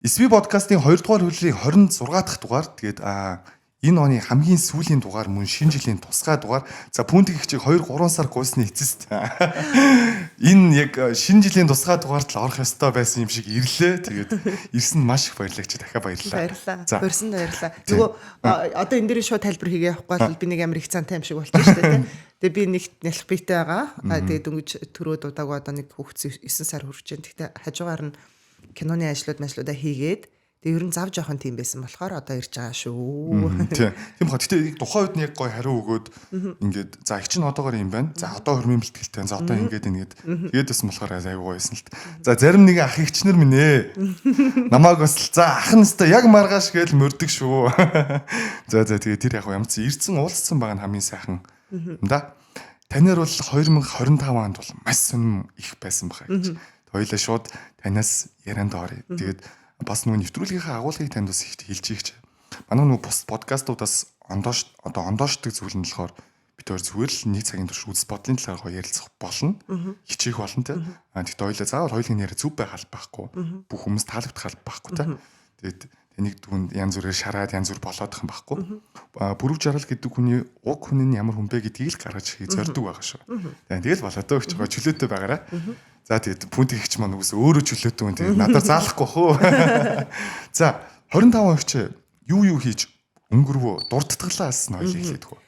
SB подкастын 2 дугаар хөлрийн 26 дахь дугаар. Тэгээд энэ оны хамгийн сүүлийн дугаар мөн шинэ жилийн тусгай дугаар. За пүнтиг их чиг 2-3 сар гуйсны эцэст энэ яг шинэ жилийн тусгай дугаарт л орох ёстой байсан юм шиг ирлээ. Тэгээд ирсэнд маш их баярлагч. Дахиад баярлалаа. Баярлалаа. Бүрсэнд баярлалаа. Нөгөө одоо энэ дээр шууд тайлбар хийгээ явахгүй бол би нэг амар их цантай юм шиг болчих шүү дээ. Тэгээ би нэг нялх биетэй байгаа. Тэгээд дөнгөж төрөөд удаагүй одоо нэг хүүхдс 9 сар хүрч जैन. Тэгтээ хажуугаар нь киноны ажлуудаа хийгээд тэгээ ер нь зав жоохон тийм байсан болохоор одоо ирж байгаа шүү. Тийм бах. Гэтэ тухайн үед нь яг гой хариу өгөөд ингээд за их чинь одоогоор юм байна. За одоо хөрмийн бэлтгэлтэй. За одоо ингээд тэгээд байсан болохоор айгуу гойсэн л. За зарим нэг ах ихчнэр минь ээ. Намааг бас за ах нь өстой яг маргааш гээл мөрдөг шүү. За тэгээд тэр яг ямар ч ирцэн уулзсан байгаа нь хамгийн сайхан юм да. Танаар бол 2025 онд бол маш сонирм их байсан баха гэж. Хоёлаа шууд танаас ярианд орё. Тэгээд бас нөгөө нэвтрүүлгийнхаа агуулгыг танд бас ихт хэлж ийгч. Манай нөгөө подкастуудаас ондоошдаг зүйл нь болохоор бид хоёр зүгээр л нэг цагийн турш үз бодлын талаар гоё ярилцах болно. Хичээх болно те. Тэгэхдээ хоёлаа заавал хоёулын яриа зүв байх албаахгүй. Бүх хүмүүс таалагдах албаахгүй те. Тэгээд тэнийг дүнд янз бүрээр шараад янз бүр болоодох юм байхгүй. Бүрэг жаргал гэдэг хүний уг хүн нь ямар хүн бэ гэдгийг л гаргаж зорддог байгаа шүү. Тэгэл болоодоо өгч байгаа чөлөөтэй байгаараа. За тэгээд пүнтиг ихч маань үгүйс өөрөө чөлөөтэй хүн тэгээд надад заалахгүй хөө. За 25 өгч юу хийж өнгөрвөө дурдтгалаас нь ойлоо хэлээд хөө.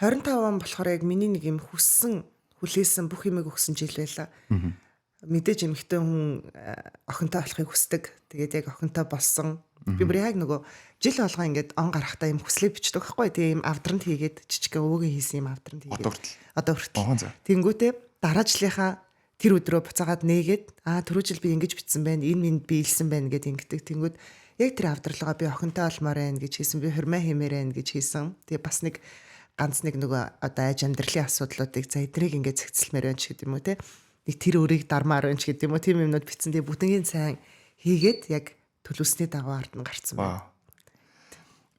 25 он болохоор яг миний нэг юм хүлээсэн бүх юмыг өгсөн жил байлаа. Мэдээж эмэгтэй хүн охинтой болохыг хүсдэг. Тэгээд яг охинтой болсон. Би бүр яг нөгөө жил болгоо ингээд он гарахтаа юм хүслээ бичдэг байхгүй тийм авдранд хийгээд жижигхэн өвөгийн хийсэн юм авдранд хийгээд. Одоо хүртэл. Тэнгүүтээ дараа жилийнхаа тэр өдрөө буцаагаад нээгээд түрүү жил би ингэж бичсэн байна. Энэ минь би илсэн байна гэд ингэдэг. Тэнгүүд яг тэр авдралгаа би охинтой олмоор байна гэж хийсэн. Би хурмаа хэмээр байна гэж хийсэн. Тэгээ бас нэг ганц нэг нөгөө одоо аж амьдралын асуудлуудыг за эдрийг ингээд зэгцэлмээр байна ч гэдэг юм уу те. Нэг тэр өрийг дармаар байна ч гэдэг юм уу. Тийм юмнууд бичсэн. Тэгээ бүтэнгийн сайн хийгээд яг төлөвсний дагуу ард нь гарцсан байна.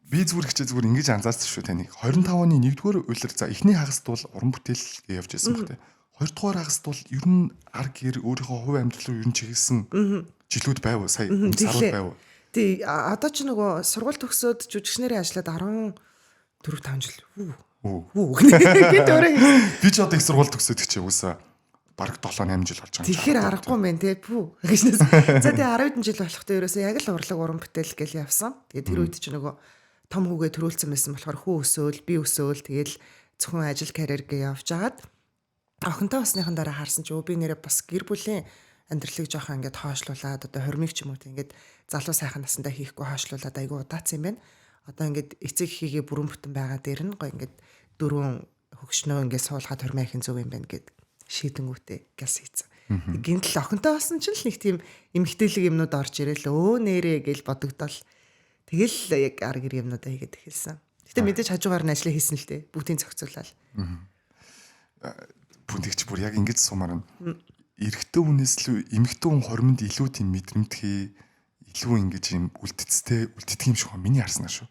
Би зүгээр ингэж анзаарсан шүү таныг. 25 оны 1-р улир за эхний хагаст бол уран бүтээл явж байсан баг те. 2-р хагаст бол ер нь арг гэр өөрийнхөө хувь амьдрал руу ер нь чиглэсэн жилүүд байв сая сарууд байв. Тий одоо ч нөгөө сургууль төгсөөд жүжигчнэрийн ажиллаад 14-5 жил. Би өөрөө би ч одоо их сургууль төгсөөд чи үсэ бараг 7-8 жил болж байгаа. Тэгэхээр аргагүй юм байна те. Гэжнээс. За тэгээ 10 хэдэн жил болохтой ерөөсөө яг л урлаг уран бүтээл гэл явсан. Тэгээ тэр үед чи нөгөө том хүүгээ төрүүлсэн байсан болохоор хүү өсөөл би өсөөл тэгэл зөвхөн ажил карьер гээ явж агаад охинтой басныхан дараа харсан чи би нэрээ бас гэр бүлийн амьдралыг жоохон ингээд хоошлуулад одоо хормыг ч юм уу ингээд залуу сайхан насандаа хийхгүй хоошлуулад айгу удаацсан юм байна. Одоо ингээд эцэг хийгээ бүрэн бүтэн байгаа дээр нь гоё ингээд дөрвөн хөгшнөө ингээд суулгаад хормоо ихэн зөв юм байна гэд шийдэнгүүтээ гэлс хийцэн. Гинтл охинтой болсон ч л нэг тийм эмгтээлэг юмнууд орж ирэл өө нэрээ гэл бодогдол тэгэл яг арг гэр юмнуудаа хийгээд эхэлсэн. Гэтэ мэдээж хажуугаар нь ажиллаа хийсэн л дээ. Бүгдийг зохицуулаад. Бүнтэгч бүр яг ингэж сумаар нь эрэгтэй хүнээс л эмэгтэй хүн хоримд илүү тийм мэдрэмтгий илүү ингэж юм үлддэг юм шиг миний харснаа шүү.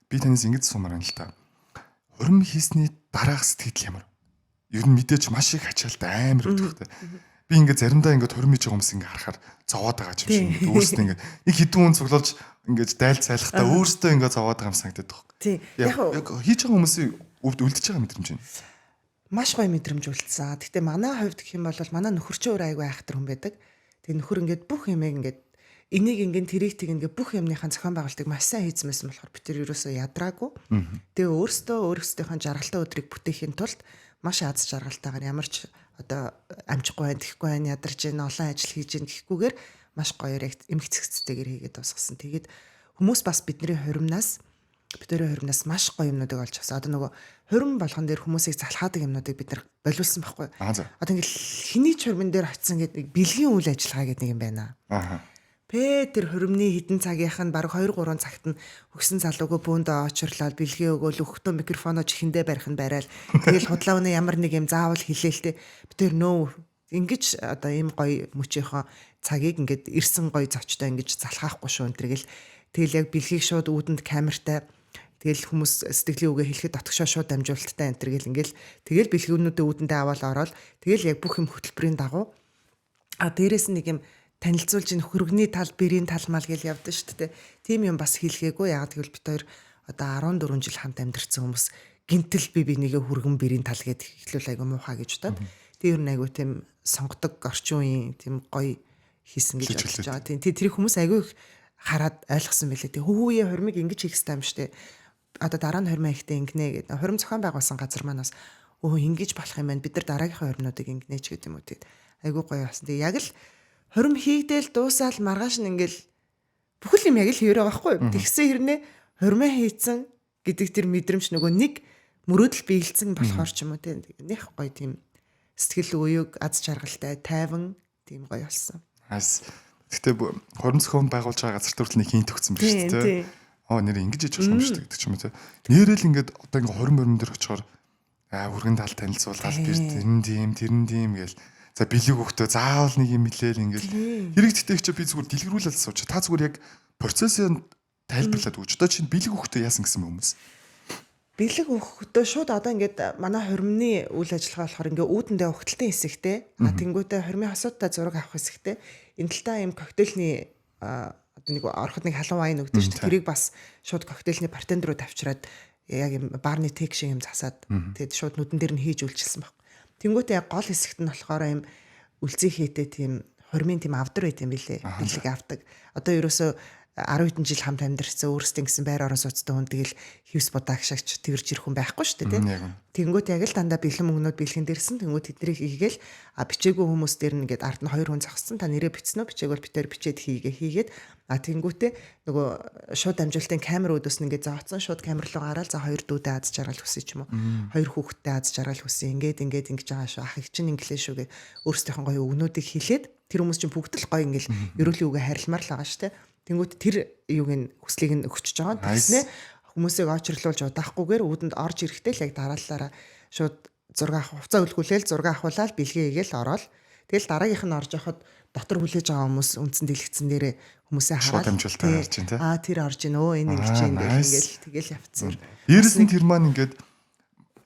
Би танаас ингэж сумаар нь л та. Хорим хийсний дараах сэтгэл ямар. Ер нь мэдээж маш их ачаалт амар өгдөгтэй. Би ингээд заримдаа ингээд хорим хийж байгаа хүмүүс ингээд харахаар зовоод байгаа юм шиг ингээд өөрсдөө ингээд нэг хідэн хүн цуглуулж ингээд дайл цайлахтаа өөрсдөө ингээд зовоод байгаа юм санагдаад байна. Тий. Яг хийж байгаа хүмүүсийн үлдэж байгаа мэдрэмж байна. Маш гоё мэдрэмж үлдсэн. Гэтэ манай хувьд гэх юм бол манай нөхөрчөө өөр айгүй айхтар хүн байдаг. Тэгээ нөхөр ингээд бүх юмыг ингээд энийг ингээд тэрийг тэг ингээд бүх юмныхаа зохион байгуулалтыг маш сайн хийсэн байсан болохоор бид тэр ерөөсөө ядраагүй. Тэгээ өөрсдийнхөө жаргалтай өдрийг бүтээхийн тулд маш аз жаргалтайгаар ямар ч одоо амжихгүй байх, тэхгүй байх, ядарч ийн олон ажил хийж ийн гэхгүйгээр маш гоёор эмх цэгцтэйгээр хийгээд дуусгасан. Тэгээд хүмүүс бас бидний хуримнаас маш гоё юмнуудыг олж авсан. Одоо нөгөө хурим болгон дээр хүмүүсийг залхаадаг юмнуудыг бид нар болиулсан байхгүй. Одоо ингээл хэний ч хурмын дээр очисон гэдэг бэлгийн үйл ажиллагаа гэдэг нэг юм байна. Тэр хуримны хідэн цагийнх нь баг 2-3 цагт нь өгсөн залуугүй бөөндөө очирлаад бэлгийн өгөөл өгтөө микрофоноо чихэндээ барих нь барайл. Тэгэл худлаа өнө ямар нэг юм заавал хэлээлтэй. Би тэр нөө ингэж одоо ийм гоё мөчийнхөө цагийг ингээд ирсэн гоё зочтой ингэж залхаахгүй шүү энэ гэл. Тэгэл яг бэлгийг шууд үүдэнд камертай тэгэл хүмүүс сэтгэлийн үгээ хэлэхэд дотгошоо шууд дамжуулалттай энэ гэл ингээл тэгэл бэлгүүнүүдээ үүдэндээ аваад ороод тэгэл яг бүх юм хөтөлбөрийн дагуу дээрээс нэг юм танилцуулж ин хөргөний тал, бэрийн тал мал гэж явдсан шүү дээ. Тийм юм бас хийлгээгүй. Яг тэгвэл бид хоёр одоо 14 жил хамт амьдарсан хүмүүс гинтэл би бинийгээ хөргөн бэрийн тал гэд ихлүүл айгу муухай гэж бодоод. Тэр нь айгу тийм сонгодог орчин үеийн тийм гоё хийсэн гэж бодож байгаа. Тийм тэр хүмүүс айгу их хараад ойлгосон байлээ. Тэг хөвгүйе хормыг ингэж хийх хэрэгтэй юм штэ. Одоо дараа нь хормоо ихтэй ингэнэ гэдэг. Хором зохион байгуулсан газар манаас ингэж болох юм байна. Бид нар дараагийнхаа хормнуудыг ингэнэ ч гэдэг юм уу тийм. Айгу гоё болсон. Тэг яг л хором хийгдээл дуусаал маргааш нь ингээл бүхэл юм яг л хийрээ байхгүй. Тэгсэн хэрнээ хормоо хийцэн гэдэг тэр мэдрэмж нөгөө нэг мөрөөдөл биелсэн болохоор ч юм уу тийм. Нэх гоё тийм сэтгэл үеийг аз жаргалтай, тайван тийм гоё болсон. Гэхдээ хорон зохион байгуулж байгаа газар төрөл нэг хийн төгсөн биш үү те. Нэр ингэж хийж болох юм шүү дээ гэдэг ч юм уу те. Нэрэл ингээд одоо ингээд хорон мөрөн дээр очихоор хүргэн тал танилцуулаад тэр нь тийм гээл. За бэлэг хөхтөө заавал нэг юм хэлээл ингээл хэрэг тэтгэх чи би зүгээр дэлгэрүүлэл сууч. Та зүгээр яг процессыг тайлбарлаад өгч. Одоо чинь бэлэг хөхтөө яасан гэсэн хүмүүс. Бэлэг хөхтөө шууд одоо ингээд манай хормны үйл ажиллагаа болохоор ингээд үүдэндээ ухталтай хэсэгтэй. Тэнгүүтээ хормын хосуудтай зураг авах хэсэгтэй. Энэ талтаа юм коктейльний одоо нэг ороход нэг халуун вайн өгдөө шүү дээ. Тэрийг бас шууд коктейльний бартенд руу тавьчираад яг юм барны тек шиг юм засаад тэгэд шууд нүдэн дээр нь хийж үйлчилсэн баг. Тэнгүүтээ яг гол хэсэгт нь болохоор юм үлзий хийтэй тийм хормын тийм авдар байт юм билэ. Бэлэг авдаг. Одоо ерөөсөө 10 хэдэн жил хамт амьдарсан өөрсдөө гэсэн байр орон сууцтай хүн тэгэл хевс будаа гшагч тэрж ирэх хүн байхгүй шүү дээ тийм. Тэнгүүт яг л дандаа бэлэн мөнгнүүд бэлхэн дэрсэн. Тэнгүүт тэднийг хийгээл бичээгүй хүмүүс дээр нь ингээд ард нь 2 хүн зогссон. Та нэрээ бичсэн үү? Бичээгүүл битээр бичээд хийгээд тэнгүүтээ нөгөө шууд амжилтын камер өөдөөс нь ингээд зооцсон. Шууд камер руу гараад за 2 дүүдээ аз жаргал хүсье ч юм уу. 2 хүүхэдтэй аз жаргал хүсье. Ингээд ингэж байгаа шүү. Ах их чинь инглиш шүү гэ өөрсдийнх нь гоё өгнүүдийг хэлээд тэр хүмүүс чинь бүгд л гоё ингээл ерөөлийн үгээ харилмаар л байгаа шүү дээ. Тэнгүүт тэр юуг нь хүслийг нь өгчөж байгаа. Тэгснэ хүмүүсийг очрлуулж удаахгүйгээр үүдэнд орж ирэхдээ л яг дараалалаараа шууд зураг хувцас үлгүүлээл зураг авахуулаад бэлгээ хийгээл ороод тэгэл дараагийнх нь орж яхад дотор хүлээж байгаа хүмүүс үндсэн дэлгэцэн дээрээ хүмүүсээ хараад шууд амжилтаар харж байна те. Тэр орж ийн энэ ингэж ингээл тэгэл явцсан. Дээрээс нь тэр маань ингээд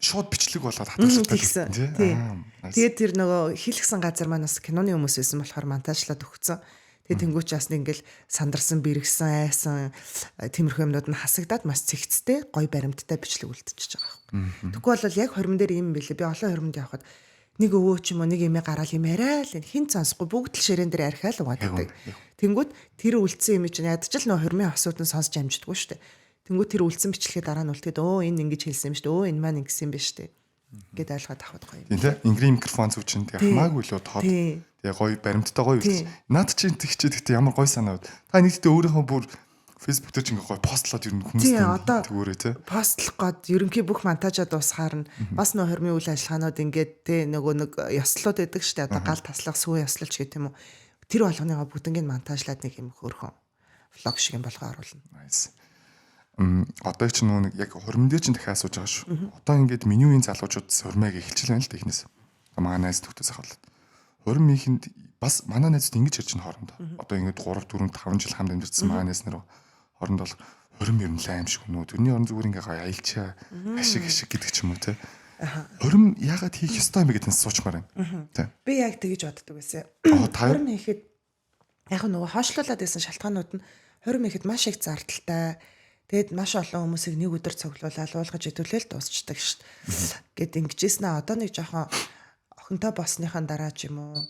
шууд бичлэг болоод хатгалтай гэсэн тий. Тэгээд тэр нөгөө хийлгсэн газар маань бас киноны хүмүүс байсан болохоор монтажлаад өгцөн. Тэгээ тэнгуүч бас ингээл сандарсан, бэргсэн, айсан тиймэрхүү юмнууд нь хасагдаад маш цэгцтэй, гоё баримттай бичлэг үлдчихэж байгаа юм. Тэгвэл бол яг хормон дээр юм билээ. Би олон хормонд явхад нэг өвөө ч юм уу нэг эмээ гараал юм яриа л хин сонсохгүй бүгд л ширээн дээр архиал угаадаг. Тэнгүүд тэр үлдсэн юм чинь ядч л нөө хормын асуутан сонсч амждаггүй шүү дээ. Тэнгүүд тэр үлдсэн бичлэгээ дараа нь үлдээд энэ ингэж хэлсэн юм шүү дээ. Энэ маань ингэсэн юм байна шүү дээ. Гэт ойлгоод авах гоё юм. Тийм тий. Ингрийн микрофон зүг чинь хамаагүй л тод. Тэгээ гоё баримттай гоё үлдсэн. Наад чинь тэгчээ тэгтээ ямар гоё санаа бод. Та нэгтээ өөрийнхөө бүр Facebook дээр ч ингээ гоё постлоод ер нь хүмүүстэй тэгүүрээ тий. Постлох гээд ерөнхий бүх монтажаа дуусгаар нь бас нөө хормын үйл ажиллагаанууд ингээд тий нөгөө нэг ёслолууд байдаг шүү дээ. Одоо гал таслах сүү ёслолч гэх юм уу. Тэр болгоныгоо бүгднийг монтажлаад нэг юм хөөрхөн влог шиг юм болгоо оруулна. Nice. Одоо ч нэг яг хормон дээр чинь дахиад асууж байгаа шүү. Одоо ингээд миний үеийн залуучууд хормыг эхэлж байна л да ихнээс. Манай найз нөхдөс ахвал. Хормын ихэнд бас манай найзууд ингэж ярьж байна хоорондоо. Одоо ингээд 3 4 5 жил хамт амьдэрсэн манай найз нар хоорондоо бол хорм ер нь лайм шиг нөө. Тэрний орон зүгээр ингээ гоё аялчаа ашиг гэдэг ч юм уу те. Хорм яагаад хийх ёстой юм бэ гэдээ суучмаар байна. Тэ. Би яг тэгэж боддог байсан. Хорм хийхэд яг нөгөө хойшлуулад байсан шалтгаанууд нь хорм хийхэд маш их зардалтай. Тэгэд маш олон хүмүүсийг нэг өдөр цуглуулаад уулгаж идүүлээл дуусчдаг шүү дээ. Гэт ингэжсэн аа одоо нэг жоохон охинтой болсныхаа дараа ч юм уу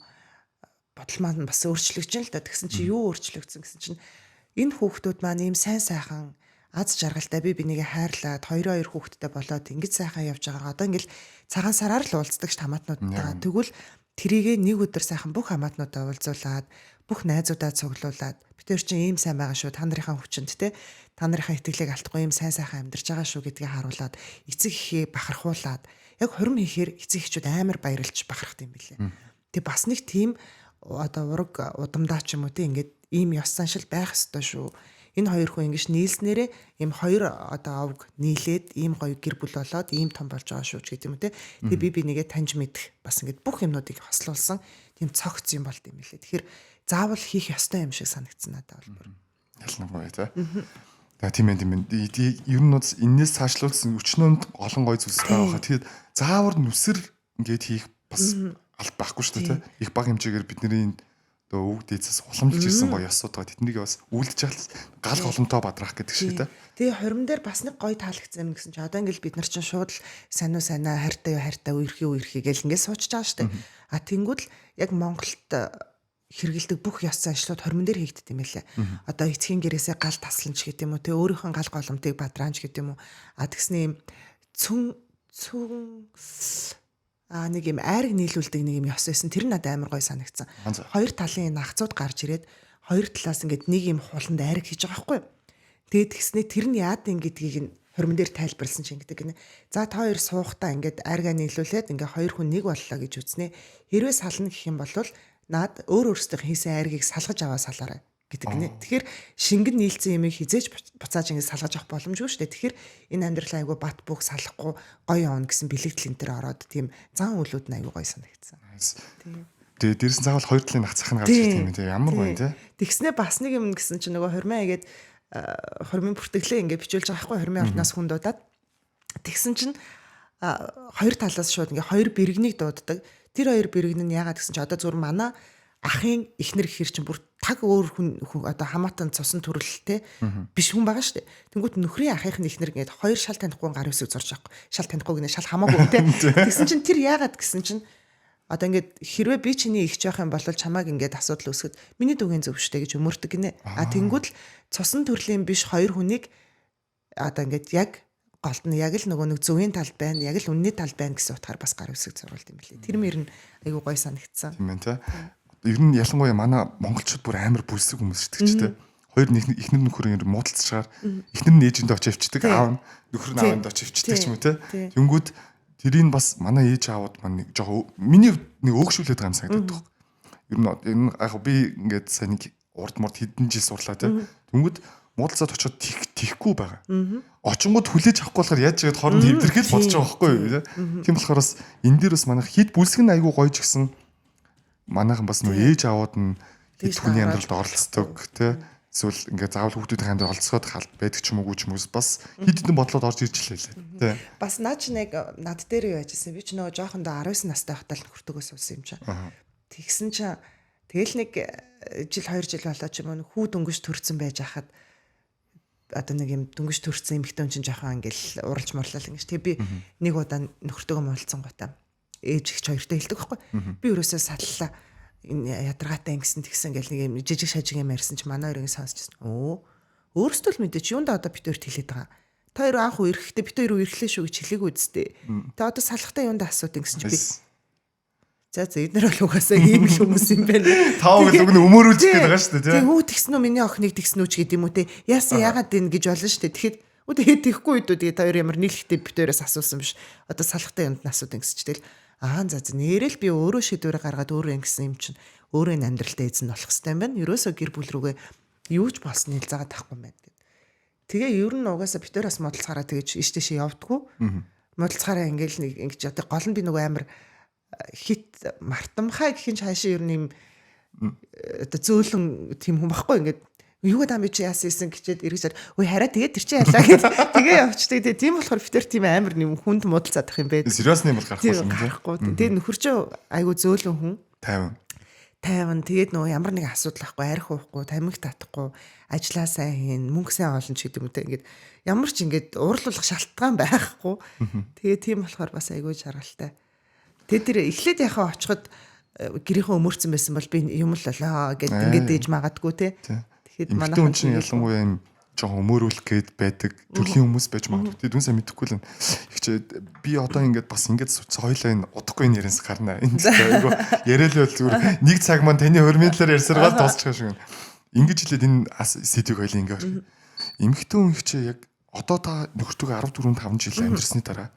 бодол маань бас өөрчлөгдөж байна л да. Тэгсэн чи юу өөрчлөгдсөн гэсэн чинь энэ хүүхдүүд маань ийм сайн сайхан аз жаргалтай би бинийгээ хайрлаад 2 хүүхэдтэй болоод ингэж сайхан явж байгаа. Одоо ингээл цагаан сараар л уулздаг ш хамаатнуудтайгаа. Тэгвэл тэрийгээ нэг өдөр сайхан бүх хамаатнуудаа уулзуулаад бүх найзуудаа цуглуулад бид тэр чинь ийм сайн байгаа шүү. Та нарынхаа хүчинд те та нарынхаа итгэлийг алдахгүй ийм сайн сайхан амьдарч байгаа шүү гэдгийг харуулад эцэг эхээ бахархуулаад яг хорм хийхээр эцэг эхчүүд амар баярлж бахархт юм билээ. Тэг бас нэг тийм одоо ураг удамдаа ч юм уу те ингээд ийм ёс заншил байх ёстой шүү. Энэ хоёр хүн ингэж нийлснээрээ ийм хоёр одоо овг нийлээд ийм гоё гэр бүл болоод ийм том болж байгаа шүү ч гэдэг юм те. Тэг би нэгээ таньж мэдэх бас ингэж бүх юмнуудыг хослуулсан тийм цогц юм болт юм билээ. Тэгэхээр заавал хийх ёстой юм шиг санагдсан надад бол. Ялангуяа те. Тийм ээ. Ер нь энэс цаашлуулсан өчнөнд олон гоё зүйлс байгаа. Тэгээд заавар нүсэр ингэж хийх бас алт байхгүй шүү дээ те. Их бага хэмжээгээр бидний одоо өвөг дээдсээс уламжилж ирсэн гоё ёсууд байгаа. Тэднийг бас үлдэж яхал гал голомтоо бадрах гэдэг шиг те. Тэгээ хорим дээр бас нэг гоё таалагдсан юм гэсэн чи одоо ингээл бид нар чинь шууд л сайн уу сайнаа хайртай үерхий гэл ингээд суучж байгаа штэ. А тэнгууд л яг Монголд хэрэгэлдэг бүх ёс заншлууд хормон дээр хийгддэг юм байлаа. Одоо эцгийн гэрээсээ гал тасламж гэдэг юм уу те өөрийнхөө гал голомтыг бадраанч гэдэг юм уу. А тэгснэ юм цүн нэг юм айраг нийлүүлдэг нэг юм ёс байсан. Тэр надад амар гоё санагдсан. Хоёр талын нагцууд гарч ирээд хоёр талаас ингээд нэг юм хуланд айраг хийж байгаа байхгүй юу? Тэгээд тэгснэ тэр нь яад ингэдгийг нь хормон дээр тайлбарлсан чинь гэдэг гинэ. За та хоёр суухдаа ингээд айргаа нийлүүлээд ингээ хоёр хүн нэг боллоо гэж үзнэ. Хэрвээ сална гэх юм бол наад өөр өөрсдөө хийсэн айргийг салгаж аваа салаарай гэдэг гинэ. Тэгэхээр шингэн нийлцсэн юмыг хизээж буцааж ингэ салгаж авах боломжгүй шүү дээ. Тэгэхээр энэ амьдрал айгу бат буух салахгүй гоё явна гэсэн бэлэгдэл энэ төр ороод тийм зан үйлүүд нь айгу гоё санагдсан. Тэгээ дээрс нь заавал хоёр талын нагцах нь гарч ирдэг юм тий. Ямар гоё тий. Тэгснэ бас нэг юм гэсэн чинь нөгөө хормоо игээд хормын бүртгэлээ ингэ бичүүлж байгаа хгүй хормын ордноос хүн дуудаад тэгсэн чинь хоёр талаас шууд ингэ хоёр бэргэнийг дууддаг. Тэр хоёр бэргэн нь яагаад гэсэн чинь одоо зүгээр манай ахын ихнэр гэхэр чинь бүр таг өөр хүн одоо хамаатан цусан төрөлтэй биш хүн байгаа шүү дээ. Тэнгүүт нөхрийн ахынх нь ихнэр ингээд хоёр шал танихгүй гар үсэг зурж байгаа. Шал танихгүй гинэ шал хамаагүй те. Тэгсэн чинь тэр яагаад гэсэн чинь одоо ингээд хэрвээ би чиний ихч байх юм бол чамааг ингээд асуудал үүсгэд миний дүүгийн зөв штэ гэж өмөрдөг гинэ. А тэнгүүт л цусан төрлийн биш хоёр хүнийг одоо ингээд яг голд нь яг л нөгөө нэг зөвийн талд байна, яг л үнний талд байна гэсэн утгаар бас гар үсэг зурвалд юм билий. Тэр мөр нь айгу гой санагдсан. Тийм ээ те. Ер нь ялангуяа манай монголчууд бүр амар бүлсэг хүмүүс шүү дээ ч те. Хоёр ихнэр нөхөр ингэ муудалцчаар ихнэр нь ээжиндээ очиж авчдаг, аав нь нөхөр нь аавынд очиж авчдаг ч юм уу те. Тэнгүүд тэрийг бас манай ээж аавууд маань нэг жоо миний нэг өөгшүүлээд байгаа юм санагдаад байна. Ер нь яг би ингээд сайн нэг урд мурд хэдэн жил сурлаа те. Тэнгүүд муудалцаад очиод тихгүй байгаа. Очингууд хүлээж авахгүй болохоор яаж игээд хооронд хэвдэрхэл бодож байгаа байхгүй юу те. Тийм болохоор бас энэ дээр бас манайх хит бүлсэг нь айгүй гоё ч гэсэн манайхан бас нөө ээж аауд нь хүний амьдралд оролцдог те. Эсвэл ингээд заавал хүүхдүүдийн амьдралд оролцоход байдаг ч юм уугүй ч юмс бас хэд хэдэн бодлоод орж ирж лээ те. Бас наач нэг над дээр юу яжсэн би ч нөгөө жоохондоо 19 настай хатал нөхөртөгөөс уусан юм чинь. Тэгсэн чинь тэгэл нэг жил 2 жил болоо ч юм уу хүү дөнгөж төрсэн байж хахад одоо нэг юм дөнгөж төрсэн эмэгтэй хүн чинь жоохон ингээл уралж морлал ингэж тэг би нэг удаа нөхөртөгөө муулцсан гутаа ээж ихч хоёртой хэлдэг байхгүй би өрөөсөө саллаа энэ ядаргаатай ингэсэн тэгсэн гэл нэг юм жижиг шажиг юм ярьсан чи манай хоёрыг сонсчихсон өөрөөсөө л мэдээч юунда одоо бит хоёрт хэлээд байгаа та хоёр анх үерхэхдээ бит хоёр үерхлээ шүү гэж хэлээг үсттэй та одоо салахтаа юунда асууд ингэсэн чи би за эднэр бол угаасаа ийм л хүмүүс юм байна. Тав гэл үгний өмөрүүлж гээд байгаа шүү дээ тийм. Тэг үү тэгсэн үү миний охиныг тэгсэн үү ч гэдэг юм уу те. Яасан яагаад энэ гэж болно шүү дээ. Тэгэхэд хэд тэхгүй үү тэгээ та хоёр ямар нийлхтэй бит хоёроос асуусан биш. Одоо салахтай юмд асууд ингэсчтэй л за нэрэл би өөрөө шийдвэр гаргаад өөрөө ингэсэн юм чинь өөрөө энэ амьдралдаа эзэн болох хэвээр юм байна. Ерөөсөө гэр бүл рүүгээ юу ч болсныг заагаад тахгүй юм байна гэд. Тэгээ ер нь угаасаа бит хоёроос модалцахаараа тэгэж иш тийшээ явдггүй. Модалцахаараа ингээл нэг ингэж одоо гол нь би нөгөө амар хит мартамхай гэх юм хаашаа ер нь юм оо зөөлөн тийм хүн баггүй ингээд юу гэдэг юм чи яасан гэчээд эргэжээр ой хараа тэгээд тэр чи ялаа гэж тэгээ явчихдаг тийм болохоор битэр тийм амар юм хүнд муудалцаад ах юм бэ сериосны бол гарахгүй юм тийм тэгээд нөхөрчөө айгу зөөлөн хүн 50 тэгээд нөгөө ямар нэг асуудал ахгүй арх уухгүй тамхи татахгүй ажиллаа сайн хийн мөнгө сайн олно ч гэдэг юм те ингээд ямар ч ингээд уурлуулах шалтгаан байхгүй тэгээд тийм болохоор бас айгу жаргалтай. Тэгээд тэр эхлээд яхаа очиход гэрийнхээ өмөрцөн байсан бол би юм л болоо гэд ингээд дээж магадгүй те. Тэгэхэд манай хүн чинь ялангуяа юм жоохон өмөрүүлэх гээд байдаг төрлийн хүмүүс байж магадгүй. Тэгээд дүн сайн мэдэхгүй л ихчээд би одоо ингээд бас ингээд соёлоо энэ удахгүй энэ ярианс гарнаа. Энэ айгу яриалал зүгээр нэг цаг маань таны хөрмийн талаар ярьсаар гал дуусчих шиг. Ингэж хэлээд энэ сэдвийг хоёул ингээд эмэгтэй хүн ихчээ яг одоо та нөхөртөө 14-5 жил амьдсны дараа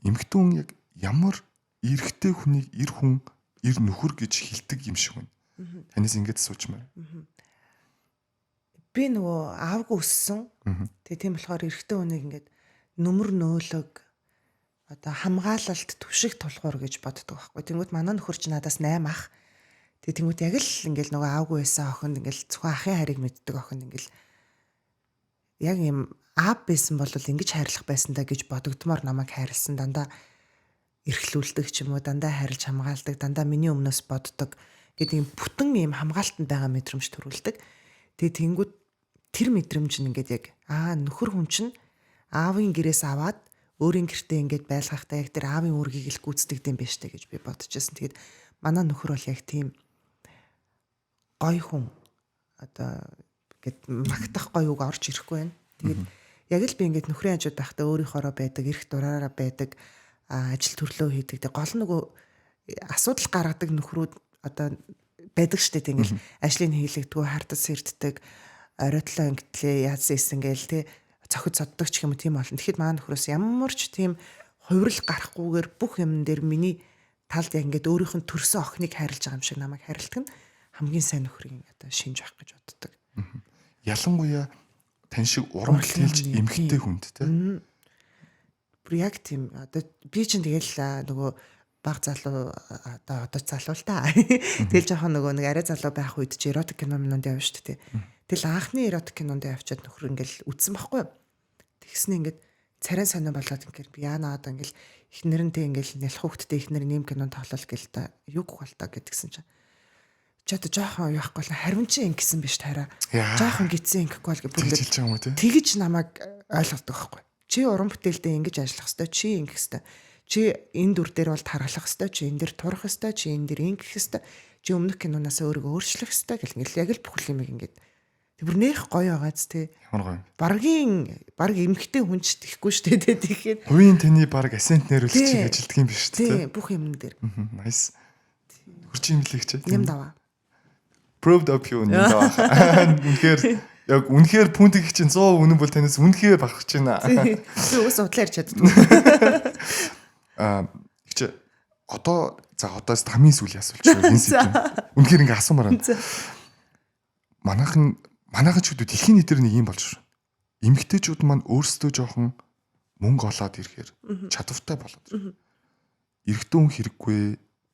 эмэгтэй хүн яг ямар эрэгтэй хүнийг эр хүн эр нөхөр гэж хэлдэг юм шиг байна. Танаас ингэж суучмаар. Би нөгөө аавгүй өссөн. Тэгээ тийм болохоор эрэгтэй хүнийг ингээд нүмер нөөлөг одоо хамгаалалт түвшиг тулгуур гэж боддог байхгүй. Тэнгүүт манай нөхөр ч надаас 8 ах. Тэгээ тэнгүүт яг л ингээд нөгөө аавгүй байсан охинд ингээд зөвхөн ахын харийг мэддэг охинд ингээд яг юм аав байсан бол ингэж хайрлах байсан да гэж бодогдмоор намайг хайрлсан дандаа эрхлүүлдэг ч юм уу дандаа харилж хамгаалдаг дандаа миний өмнөөс боддог гэдэг юм бүтэн юм хамгаалтанд байгаа мэдрэмж төрүүлдэг. Тэгээ тэнгүүд тэр мэдрэмж нь ингээд яг нөхөр хүн чинь аавын гэрээс аваад өөрийн гэртээ ингээд байлгахтаа яг тэр аавын үүргийг л гүйцэтгэдэг юм байна штэ гэж би бодож байсан. Тэгээд манай нөхөр бол яг тийм гоё хүн одоо гэд магтах гоё үг орж ирэхгүй байна. Тэгээд яг л би ингээд нөхрийн хажууд байхдаа өөрийнхоороо байдаг, эрх дураараа байдаг, ажил төрлөө хийдэг. Тэгээд гол нөгөө асуудал гаргадаг нөхрүүд одоо байдаг штэ тийм ингээл ажлыг хийлэгдгүү хардас сэрддэг, оройтлоо ингэтлээ яасан ийсэн гээл тий цохид цоддог ч юм уу тийм болно. Тэгэхэд маань нөхрөөс ямар ч тийм хувирал гарахгүйгээр бүх юм дээр миний талд яг ингээд өөрийнх нь төрсөн охиныг хайрлаж байгаа юм шиг намайг хайрладаг нь хамгийн сайн нөхрийн одоо шинж байх гэж боддог. Ялангуяа тань шиг урам бүтээлч эмхтэй хүнд тий. Бүр яг тийм одоо би чинь тэгэл нөгөө баг залуу одоо залуу л та. Тэгэл жоохон нөгөө нэг арай залуу байх үед чи эротик кино минонд явна шүү дээ. Тэгэл анхны эротик кинонд явчаад нөхөр ингээл үзсэн байхгүй юу? Тэгснэ ингээд царай сонио болоод ингээд би яанаад ингээл эхнэрэнтэй ингээл нялх хөвгтдээ эхнэр нэм кинонд тоглол гэл та юг бол та гэдгсэн чинь. Чад жоохон явахгүй л хариун чи ингэсэн биш тараа. Жоохон гитсэн ингэхгүй л бүр тэгж намайг ойлгодог байхгүй. Чи уран бүтээлдээ ингэж ажиллах хэвээр чи ингэх хэвээр. Чи энэ дүр дээр бол тархалах хэвээр, чи энэ дээр турах хэвээр, чи энэ дээр ингэх хэвээр. Чи өмнөх киноноос өөрийгөө өөрчлөх хэвээр гэл ингээл яг л бүхэл юм ингээд. Тэг бүр нэх гоё байгааз тий. Ямар гоё. Баг эмхтэй хүн ч тэхгүй штэ тий. Тэгэхээр хувийн таны баг асент нэрүүлчих ажилтдаг юм биш тий. Бүх юм дээр. Nice. Хурц юм лэгч. Юм даваа. Proved up юу нэг даваа. Үнэхээр яг үнэхээр пүнтиг чинь 100 үнэн бол танаас үнэхээр багч байна. Би ус удлаа ярьж чаддаг. Чи одоос хамгийн сүүлийн асуулт шүү энэ сэдв. Үнэхээр ингээ асуумаар байна. Манайхан ч гэдэг дэлхийн нийтээр нэг юм болж байна. Эмэгтэйчүүд маань өөрсдөө жоохон мөнгө олоод ирэхээр чадвартай болоод. Эрэгтэй хүн хэрэггүй